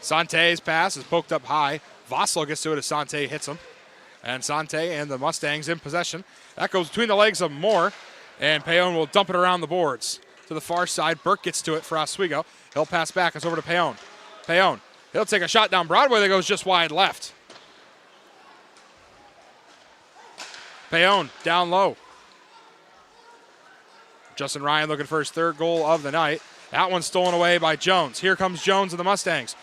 Sante's pass is poked up high. Voslo gets to it as Sante hits him. And Sante and the Mustangs in possession. That goes between the legs of Moore, and Payon will dump it around the boards. To the far side, Burke gets to it for Oswego. He'll pass back. It's over to Payon. Payon, he'll take a shot down Broadway that goes just wide left. Payon down low. Justin Ryan looking for his third goal of the night. That one's stolen away by Jones. Here comes Jones and the Mustangs.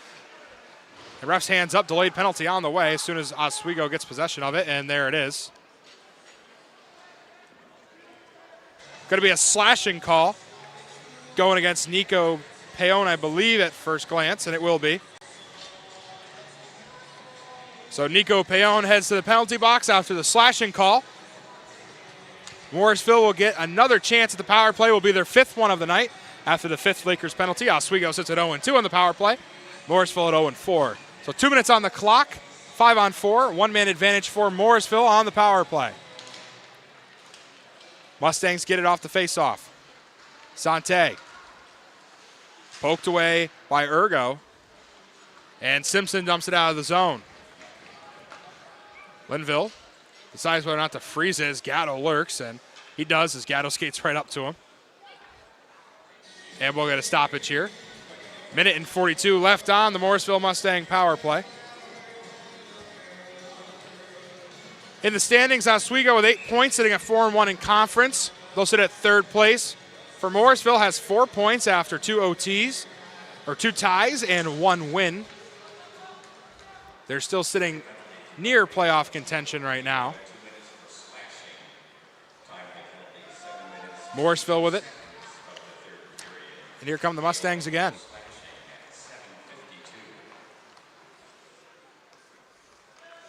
The ref's hands up, delayed penalty on the way as soon as Oswego gets possession of it, and there it is. Going to be a slashing call going against Nico Payon, I believe, at first glance, and it will be. So Nico Payon heads to the penalty box after the slashing call. Morrisville will get another chance at the power play. Will be their fifth one of the night after the fifth Lakers penalty. Oswego sits at 0-2 on the power play. Morrisville at 0-4. So 2 minutes on the clock, 5-on-4, one-man advantage for Morrisville on the power play. Mustangs get it off the face-off. Sante. Poked away by Ergo. And Simpson dumps it out of the zone. Linville decides whether or not to freeze it as Gatto lurks, and he does as Gatto skates right up to him. And we'll get a stoppage here. Minute and 42 left on the Morrisville Mustang power play. In the standings, Oswego with 8 points, sitting at 4-1 in conference. They'll sit at third place. For Morrisville has 4 points after 2 OTs, or 2 ties and 1 win. They're still sitting near playoff contention right now. Morrisville with it. And here come the Mustangs again.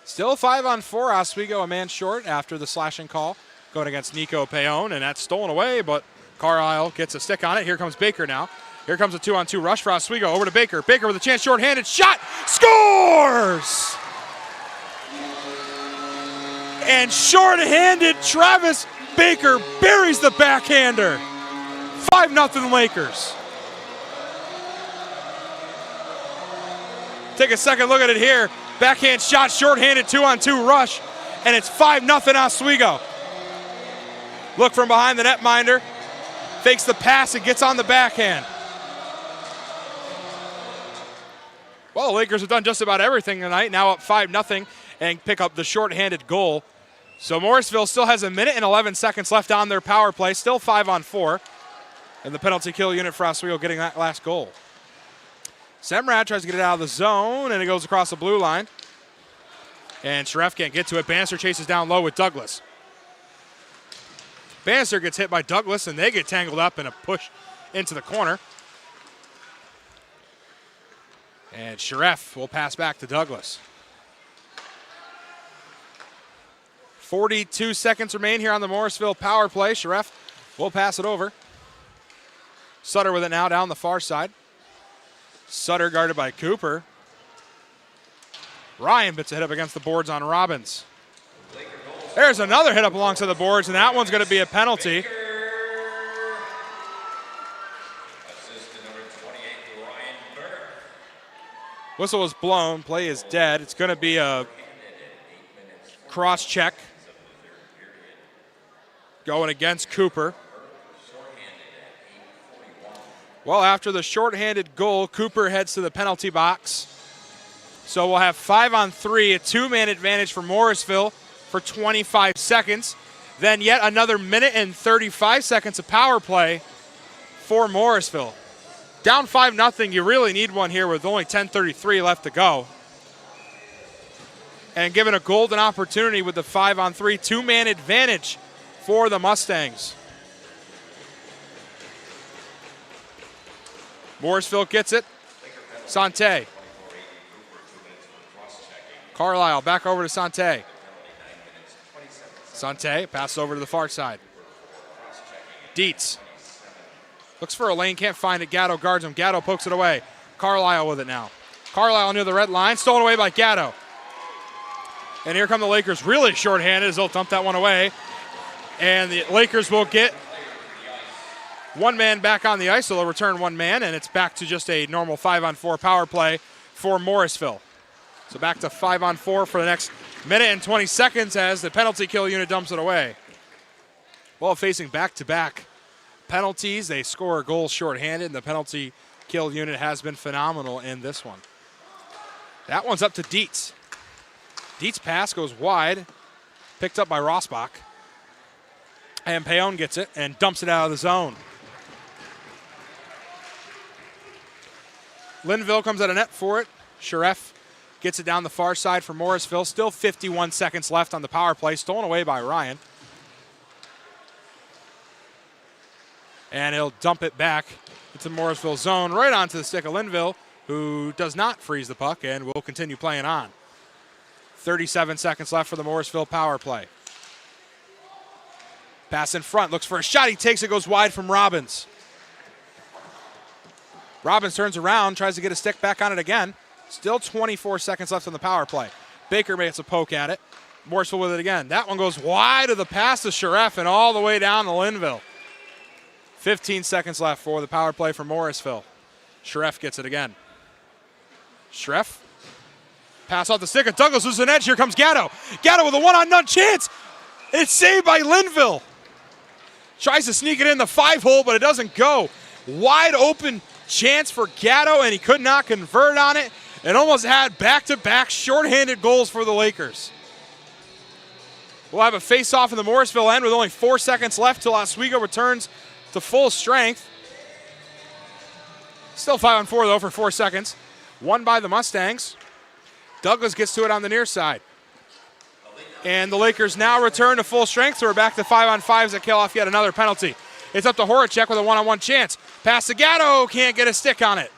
Still 5-on-4, Oswego a man short after the slashing call going against Nico Payon, and that's stolen away, but Carlisle gets a stick on it. Here comes Baker now. Here comes a 2-on-2 rush for Oswego. Over to Baker. Baker with a chance, short-handed shot, scores! And short-handed Travis Baker buries the backhander. 5-0 Lakers. Take a second look at it here. Backhand shot, short-handed 2-on-2 rush, and it's 5-0 Oswego. Look from behind the netminder. Fakes the pass and gets on the backhand. Well, the Lakers have done just about everything tonight, now up 5-0, and pick up the short-handed goal. So Morrisville still has 1 minute and 11 seconds left on their power play, still 5-on-4. And the penalty kill unit for Oswego getting that last goal. Semrad tries to get it out of the zone, and it goes across the blue line. And Sharef can't get to it. Bannister chases down low with Douglas. Bannister gets hit by Douglas, and they get tangled up in a push into the corner. And Sharef will pass back to Douglas. 42 seconds remain here on the Morrisville power play. Sharef will pass it over. Sutter with it now down the far side. Sutter guarded by Cooper. Ryan bits a hit up against the boards on Robbins. There's another hit up alongside the boards, and that one's going to be a penalty. Whistle was blown. Play is dead. It's going to be a cross check going against Cooper. Well, after the shorthanded goal, Cooper heads to the penalty box. So we'll have 5-on-3, a 2-man advantage for Morrisville for 25 seconds. Then yet another minute and 35 seconds of power play for Morrisville. Down 5-0, you really need one here with only 10:33 left to go. And given a golden opportunity with the 5-on-3, 2-man advantage for the Mustangs. Morrisville gets it. Sante. Carlisle back over to Sante. Sante passes over to the far side. Dietz looks for a lane, can't find it. Gatto guards him. Gatto pokes it away. Carlisle with it now. Carlisle near the red line, stolen away by Gatto. And here come the Lakers, really shorthanded as they'll dump that one away. And the Lakers will get one man back on the ice, so they'll return one man, and it's back to just a normal 5-on-4 power play for Morrisville. So back to 5-on-4 for the next minute and 20 seconds as the penalty kill unit dumps it away. Well, facing back-to-back penalties, they score a goal shorthanded, and the penalty kill unit has been phenomenal in this one. That one's up to Dietz. Dietz' pass goes wide, picked up by Rossbach. And Payon gets it and dumps it out of the zone. Linville comes out of net for it. Sharef gets it down the far side for Morrisville. Still 51 seconds left on the power play. Stolen away by Ryan. And he'll dump it back into Morrisville zone right onto the stick of Linville, who does not freeze the puck and will continue playing on. 37 seconds left for the Morrisville power play. Pass in front, looks for a shot. He takes it, goes wide from Robbins. Robbins turns around, tries to get a stick back on it again. Still 24 seconds left on the power play. Baker makes a poke at it. Morrisville with it again. That one goes wide of the pass to Sharef and all the way down to Linville. 15 seconds left for the power play for Morrisville. Sharef gets it again. Sharef. Pass off the stick of Douglas, loses an edge. Here comes Gatto. Gatto with a one-on-none chance. It's saved by Linville. Tries to sneak it in the 5-hole, but it doesn't go. Wide open chance for Gatto, and he could not convert on it, and almost had back-to-back shorthanded goals for the Lakers. We'll have a face-off in the Morrisville end with only 4 seconds left till Oswego returns to full strength. Still 5-on-4, though, for 4 seconds. Won by the Mustangs. Douglas gets to it on the near side. And the Lakers now return to full strength, so we're back to 5-on-5s that kill off yet another penalty. It's up to Horacek with a one-on-one chance. Pass to Gatto, can't get a stick on it.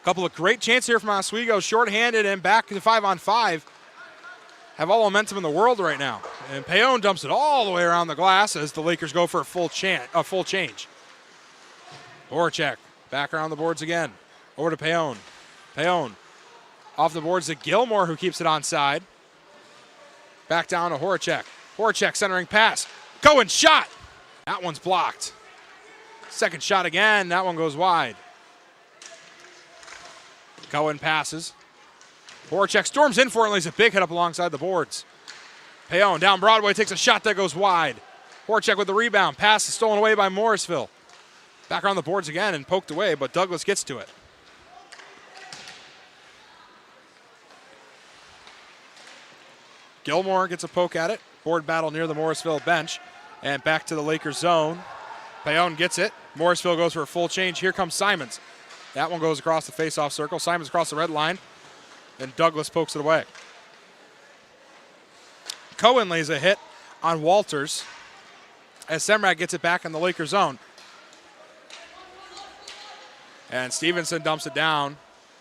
A couple of great chances here from Oswego, shorthanded and back to 5-on-5. Have all the momentum in the world right now. And Payon dumps it all the way around the glass as the Lakers go for a full change. Horacek back around the boards again. Over to Payon. Payon off the boards to Gilmore, who keeps it onside. Back down to Horacek. Horacek centering pass. Cohen shot. That one's blocked. Second shot again. That one goes wide. Cohen passes. Horacek storms in for it and lays a big hit up alongside the boards. Payon down Broadway takes a shot that goes wide. Horacek with the rebound. Pass is stolen away by Morrisville. Back around the boards again and poked away, but Douglas gets to it. Gilmore gets a poke at it. Board battle near the Morrisville bench. And back to the Lakers zone. Payon gets it. Morrisville goes for a full change. Here comes Simons. That one goes across the face-off circle. Simons across the red line. And Douglas pokes it away. Cohen lays a hit on Walters as Semrad gets it back in the Lakers zone. And Stevenson dumps it down.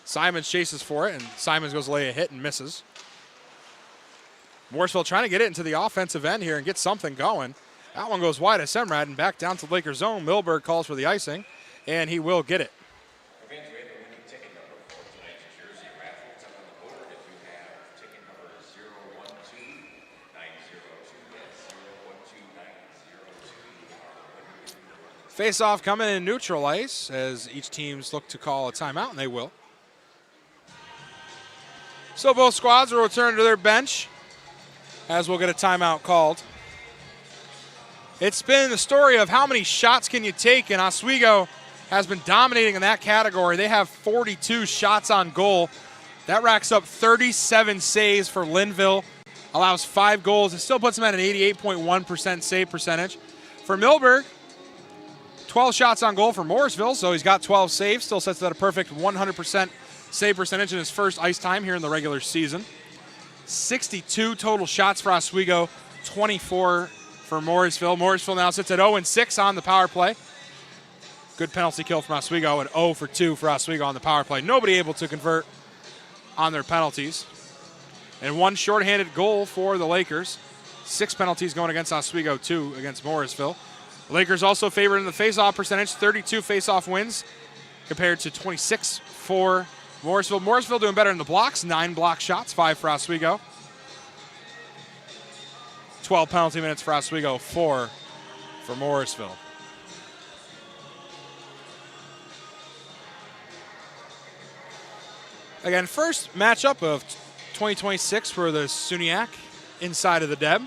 Simons chases for it, and Simons goes to lay a hit and misses. Morrisville trying to get it into the offensive end here and get something going. That one goes wide as Semrad and back down to the Lakers zone. Milberg calls for the icing, and he will get it. Fans, we have a winning ticket number for tonight's jersey raffle. It's up on the board if you have ticket number 012902. Yes, 012902. Face-off coming in neutral ice as each teams look to call a timeout, and they will. So both squads will return to their bench as we'll get a timeout called. It's been the story of how many shots can you take, and Oswego has been dominating in that category. They have 42 shots on goal. That racks up 37 saves for Linville, allows 5 goals. It still puts them at an 88.1% save percentage. For Milberg, 12 shots on goal for Morrisville, so he's got 12 saves. Still sets at a perfect 100% save percentage in his first ice time here in the regular season. 62 total shots for Oswego, 24 for Morrisville. Morrisville now sits at 0-6 on the power play. Good penalty kill from Oswego, and 0 for 2 for Oswego on the power play. Nobody able to convert on their penalties. And 1 shorthanded goal for the Lakers. 6 penalties going against Oswego, 2 against Morrisville. Lakers also favored in the face-off percentage, 32 face-off wins compared to 26 for Morrisville. Morrisville doing better in the blocks, 9 block shots, 5 for Oswego. 12 penalty minutes for Oswego, 4 for Morrisville. Again, first matchup of 2026 for the SUNY inside of the Deb.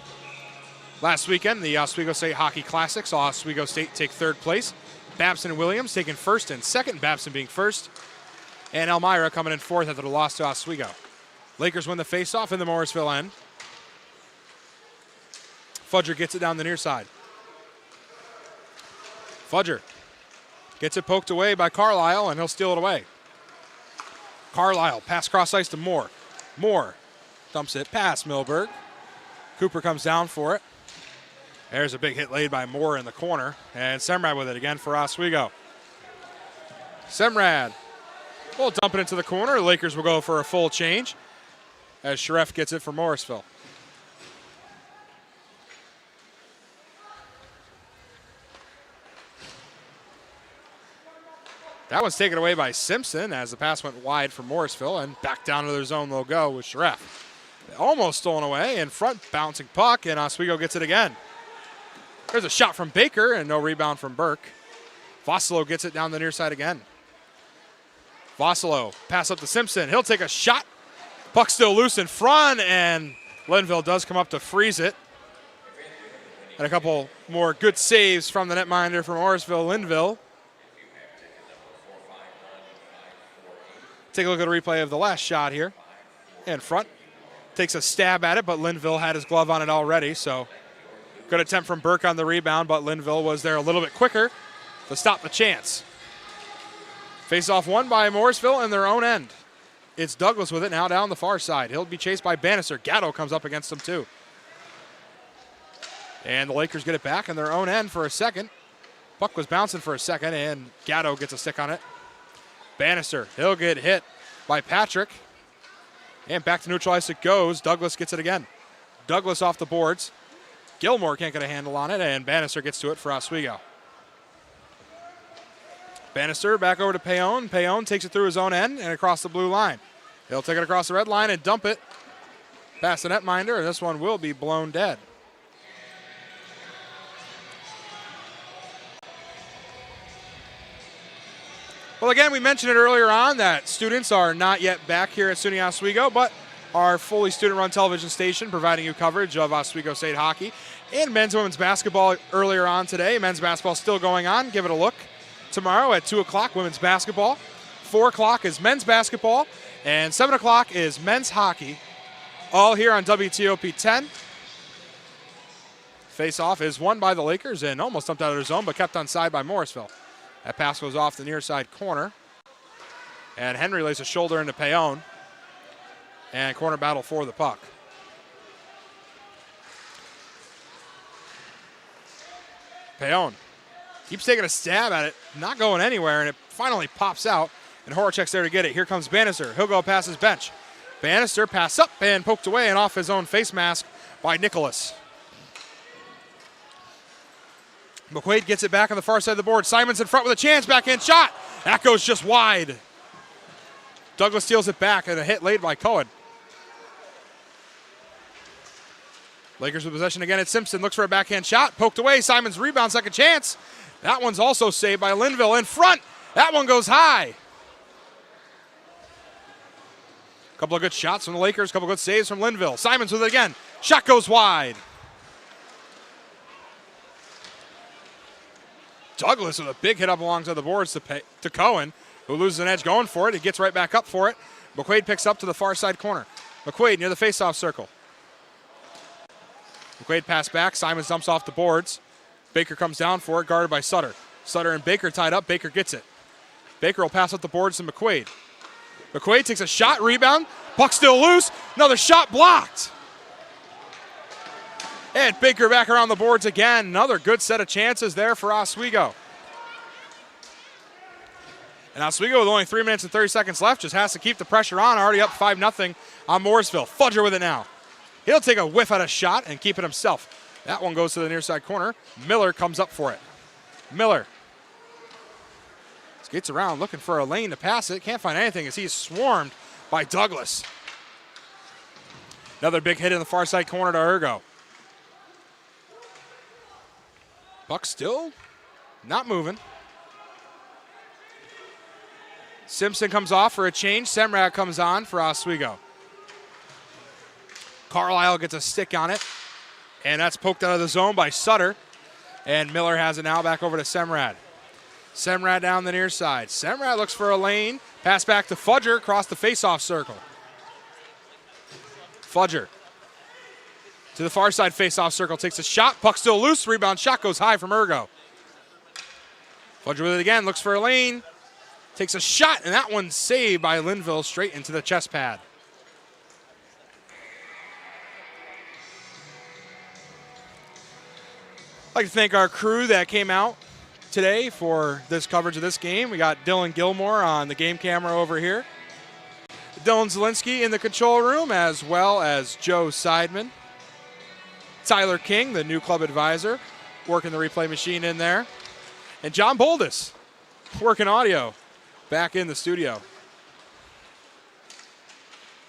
Last weekend, the Oswego State Hockey Classic saw Oswego State take third place. Babson and Williams taking first and second, Babson being first. And Elmira coming in fourth after the loss to Oswego. Lakers win the faceoff in the Morrisville end. Fudger gets it down the near side. Fudger gets it poked away by Carlisle, and he'll steal it away. Carlisle, pass cross ice to Moore. Moore dumps it past Milberg. Cooper comes down for it. There's a big hit laid by Moore in the corner. And Semrad with it again for Oswego. Semrad will dump it into the corner. The Lakers will go for a full change as Sharef gets it for Morrisville. That one's taken away by Simpson as the pass went wide for Morrisville, and back down to their zone they'll go with Sharef. Almost stolen away, in front, bouncing puck, and Oswego gets it again. There's a shot from Baker and no rebound from Burke. Vossilo gets it down the near side again. Vossilo, pass up to Simpson. He'll take a shot. Puck still loose in front, and Linville does come up to freeze it. And a couple more good saves from the netminder from Morrisville, Linville. Take a look at a replay of the last shot here. In front. Takes a stab at it, but Linville had his glove on it already, so good attempt from Burke on the rebound, but Linville was there a little bit quicker to stop the chance. Face-off won by Morrisville in their own end. It's Douglas with it now down the far side. He'll be chased by Bannister. Gatto comes up against him too. And the Lakers get it back in their own end for a second. Puck was bouncing for a second, and Gatto gets a stick on it. Bannister, he'll get hit by Patrick. And back to neutral ice it goes. Douglas gets it again. Douglas off the boards. Gilmore can't get a handle on it, and Bannister gets to it for Oswego. Bannister back over to Payon. Payon takes it through his own end and across the blue line. He'll take it across the red line and dump it past the netminder, and this one will be blown dead. Well, again, we mentioned it earlier on that students are not yet back here at SUNY Oswego, but our fully student-run television station providing you coverage of Oswego State hockey and men's and women's basketball earlier on today. Men's basketball still going on. Give it a look. Tomorrow at 2 o'clock, women's basketball. 4 o'clock is men's basketball. And 7 o'clock is men's hockey. All here on WTOP 10. Face-off is won by the Lakers and almost dumped out of their zone, but kept onside by Morrisville. That pass goes off the near side corner. And Henry lays a shoulder into Payon. And corner battle for the puck. Payon keeps taking a stab at it, not going anywhere, and it finally pops out. And Horacek's there to get it. Here comes Bannister. He'll go past his bench. Bannister pass up and poked away and off his own face mask by Nicholas. McQuaid gets it back on the far side of the board. Simon's in front with a chance, backhand shot. That goes just wide. Douglas steals it back and a hit laid by Cohen. Lakers with possession again at Simpson. Looks for a backhand shot. Poked away. Simon's rebound, second chance. That one's also saved by Linville in front. That one goes high. Couple of good shots from the Lakers. Couple of good saves from Linville. Simons with it again. Shot goes wide. Douglas with a big hit up alongside the boards to Cohen, who loses an edge going for it. He gets right back up for it. McQuaid picks up to the far side corner. McQuaid near the faceoff circle. McQuaid pass back. Simons dumps off the boards. Baker comes down for it, guarded by Sutter. Sutter and Baker tied up. Baker gets it. Baker will pass up the boards to McQuaid. McQuaid takes a shot, rebound. Puck still loose. Another shot blocked. And Baker back around the boards again. Another good set of chances there for Oswego. And Oswego with only 3 minutes and 30 seconds left just has to keep the pressure on. Already up 5-0 on Morrisville. Fudger with it now. He'll take a whiff at a shot and keep it himself. That one goes to the near side corner. Miller comes up for it. Miller skates around looking for a lane to pass it. Can't find anything as he's swarmed by Douglas. Another big hit in the far side corner to Ergo. Puck still not moving. Simpson comes off for a change. Semrad comes on for Oswego. Carlisle gets a stick on it, and that's poked out of the zone by Sutter. And Miller has it now back over to Semrad. Semrad down the near side. Semrad looks for a lane. Pass back to Fudger across the face-off circle. Fudger to the far side face-off circle. Takes a shot. Puck still loose. Rebound shot goes high from Ergo. Fudger with it again. Looks for a lane. Takes a shot, and that one's saved by Linville straight into the chest pad. I'd like to thank our crew that came out today for this coverage of this game. We got Dylan Gilmore on the game camera over here. Dylan Zielinski in the control room, as well as Joe Seidman. Tyler King, the new club advisor, working the replay machine in there. And John Boldus, working audio back in the studio.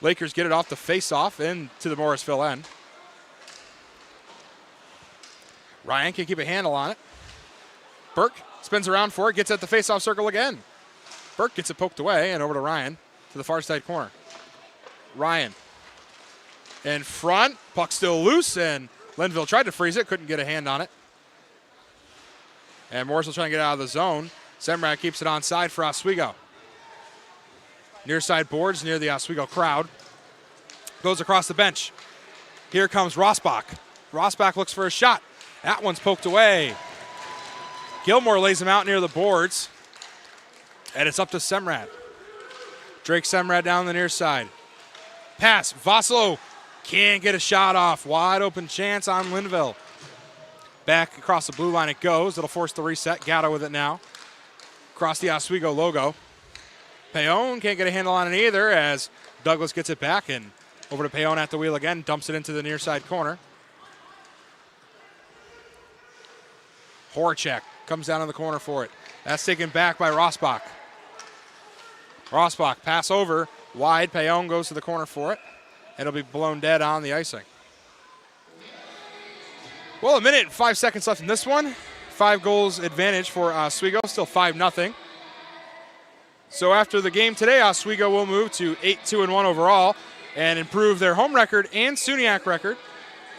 Lakers get it off the face-off into the Morrisville end. Ryan can keep a handle on it. Burke spins around for it, gets at the face-off circle again. Burke gets it poked away and over to Ryan to the far side corner. Ryan in front, puck still loose, and Linville tried to freeze it, couldn't get a hand on it. And Morrisville trying to get out of the zone. Semrad keeps it onside for Oswego. Near side boards near the Oswego crowd. Goes across the bench. Here comes Rossbach. Rossbach looks for a shot. That one's poked away. Gilmore lays him out near the boards. And it's up to Semrad. Drake Semrad down the near side. Pass. Vosslow can't get a shot off. Wide open chance on Linville. Back across the blue line it goes. It'll force the reset. Gatto with it now. Across the Oswego logo. Payon can't get a handle on it either as Douglas gets it back and over to Payon at the wheel again. Dumps it into the near side corner. Horacek comes down in the corner for it. That's taken back by Rossbach. Rossbach pass over. Wide. Payon goes to the corner for it. It'll be blown dead on the icing. Well, 1 minute and 5 seconds left in this one. 5 goals advantage for Oswego, still 5-0. So after the game today, Oswego will move to 8-2-1 overall and improve their home record and SUNYAC record.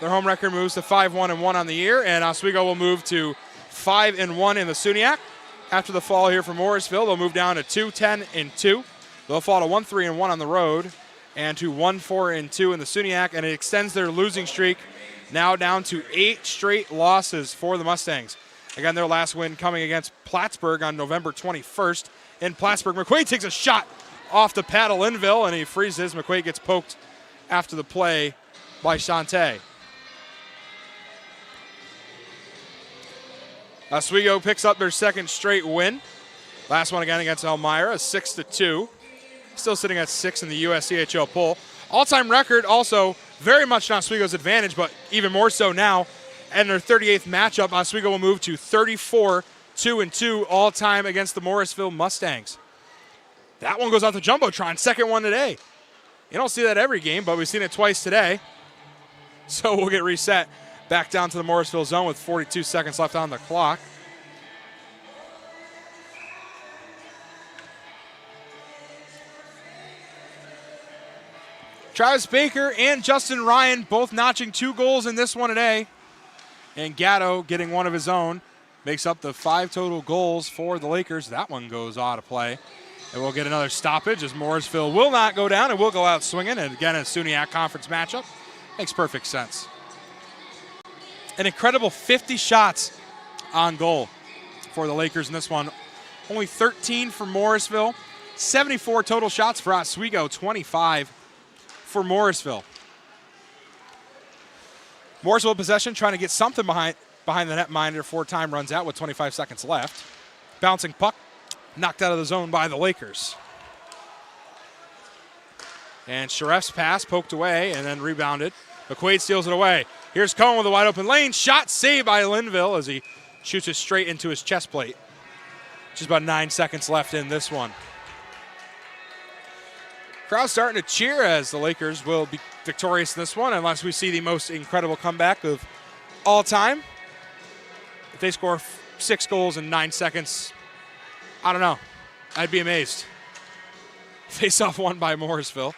Their home record moves to 5-1-1 on the year, and Oswego will move to 5-1 in the SUNYAC. After the fall here from Morrisville, they'll move down to 2-10-2. They'll fall to 1-3-1 on the road and to 1-4-2 in the SUNYAC, and it extends their losing streak now down to 8 straight losses for the Mustangs. Again, their last win coming against Plattsburgh on November 21st in Plattsburgh. McQuaid takes a shot off the pad of Linville, and he freezes. McQuaid gets poked after the play by Shante. Oswego picks up their second straight win. Last one again against Elmira, 6-2. Still sitting at 6 in the USCHO poll. All-time record also very much in Oswego's advantage, but even more so now. And their 38th matchup, Oswego will move to 34-2-2 all-time against the Morrisville Mustangs. That one goes out the Jumbotron, second one today. You don't see that every game, but we've seen it twice today. So we'll get reset back down to the Morrisville zone with 42 seconds left on the clock. Travis Baker and Justin Ryan both notching 2 goals in this one today. And Gatto getting one of his own. Makes up the 5 total goals for the Lakers. That one goes out of play. And we'll get another stoppage as Morrisville will not go down and will go out swinging. And again, a SUNYAC conference matchup. Makes perfect sense. An incredible 50 shots on goal for the Lakers in this one. Only 13 for Morrisville. 74 total shots for Oswego, 25 for Morrisville. Morrisville possession, trying to get something behind the net minder before time runs out with 25 seconds left. Bouncing puck, knocked out of the zone by the Lakers. And Sharef's pass poked away and then rebounded. McQuaid steals it away. Here's Cohen with a wide open lane. Shot saved by Linville as he shoots it straight into his chest plate. Just about 9 seconds left in this one. Crowd starting to cheer as the Lakers will be victorious in this one unless we see the most incredible comeback of all time. If they score 6 goals in 9 seconds, I don't know. I'd be amazed. Face-off won by Morrisville.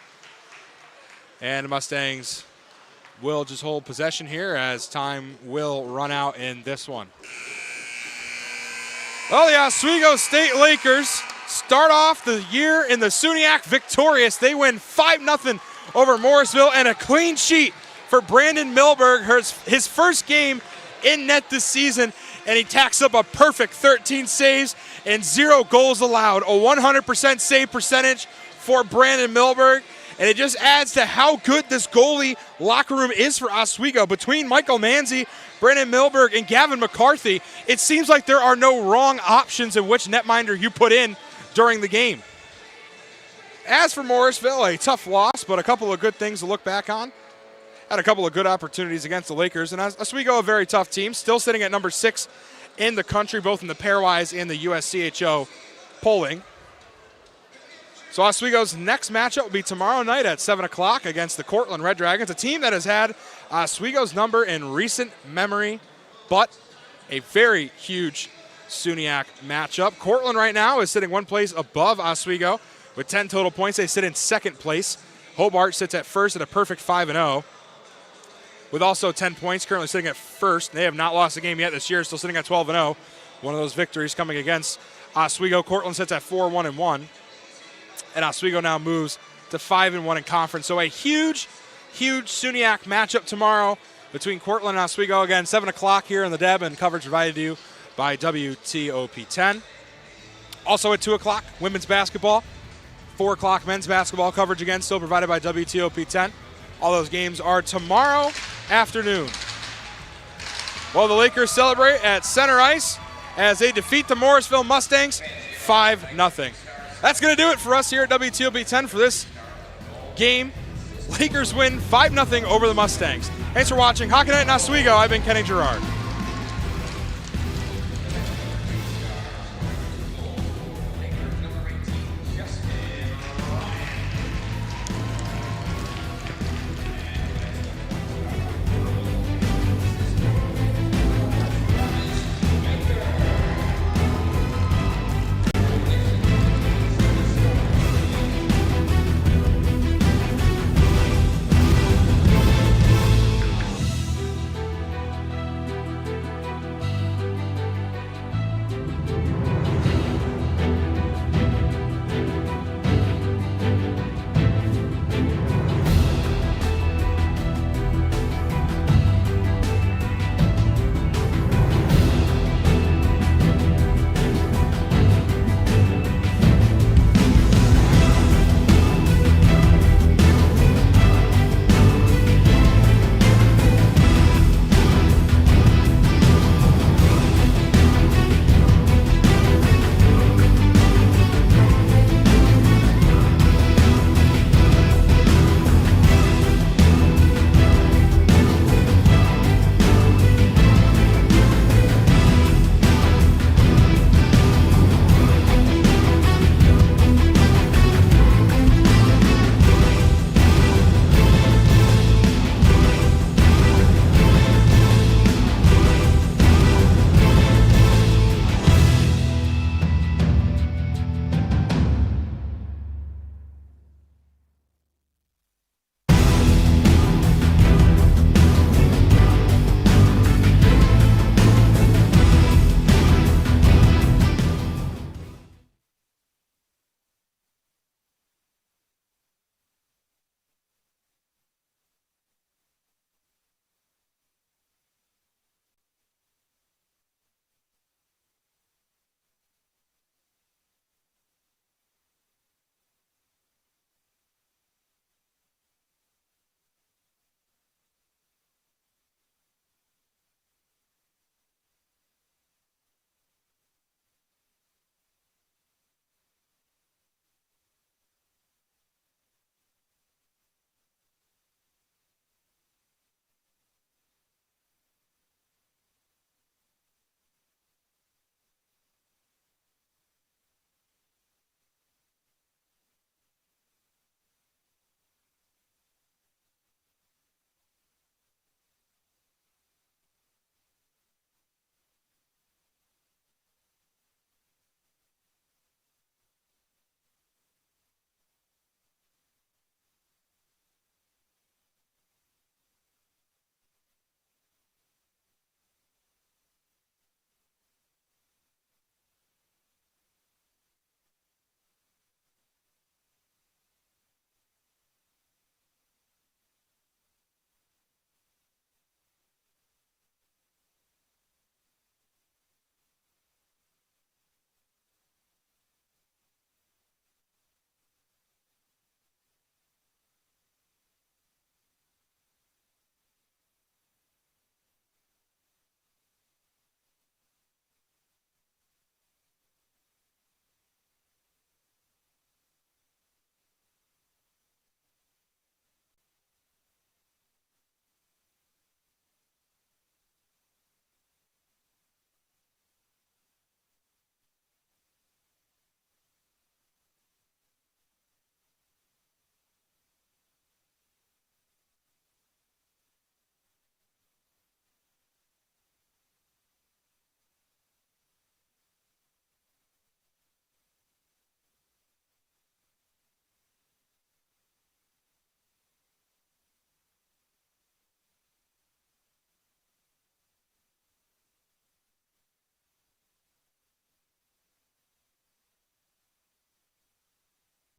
And the Mustangs will just hold possession here as time will run out in this one. Well, the Oswego State Lakers start off the year in the SUNY victorious. They win 5-0 over Morrisville and a clean sheet for Brandon Milberg, his first game in net this season, and he tacks up a perfect 13 saves and 0 goals allowed, a 100% save percentage for Brandon Milberg. And it just adds to how good this goalie locker room is for Oswego. Between Michael Manzi, Brandon Milberg, and Gavin McCarthy, it seems like there are no wrong options in which netminder you put in during the game. As for Morrisville, a tough loss, but a couple of good things to look back on. Had a couple of good opportunities against the Lakers. And Oswego, a very tough team, still sitting at number 6 in the country, both in the pairwise and the USCHO polling. So Oswego's next matchup will be tomorrow night at 7 o'clock against the Cortland Red Dragons, a team that has had Oswego's number in recent memory, but a very huge SUNY matchup. Cortland right now is sitting one place above Oswego with 10 total points. They sit in second place. Hobart sits at first at a perfect 5-0 with also 10 points, currently sitting at first. They have not lost a game yet this year, still sitting at 12-0. One of those victories coming against Oswego. Cortland sits at 4-1-1. And Oswego now moves to 5-1 in conference. So a huge, huge SUNY matchup tomorrow between Cortland and Oswego. Again, 7 o'clock here in the Deb, and coverage provided to you by WTOP 10. Also at 2 o'clock, women's basketball. 4 o'clock, men's basketball coverage again, still provided by WTOP 10. All those games are tomorrow afternoon. Well, the Lakers celebrate at center ice as they defeat the Morrisville Mustangs 5-0. That's going to do it for us here at WTOP 10 for this game. Lakers win 5-0 over the Mustangs. Thanks for watching Hockey Night in Oswego. I've been Kenny Gerard.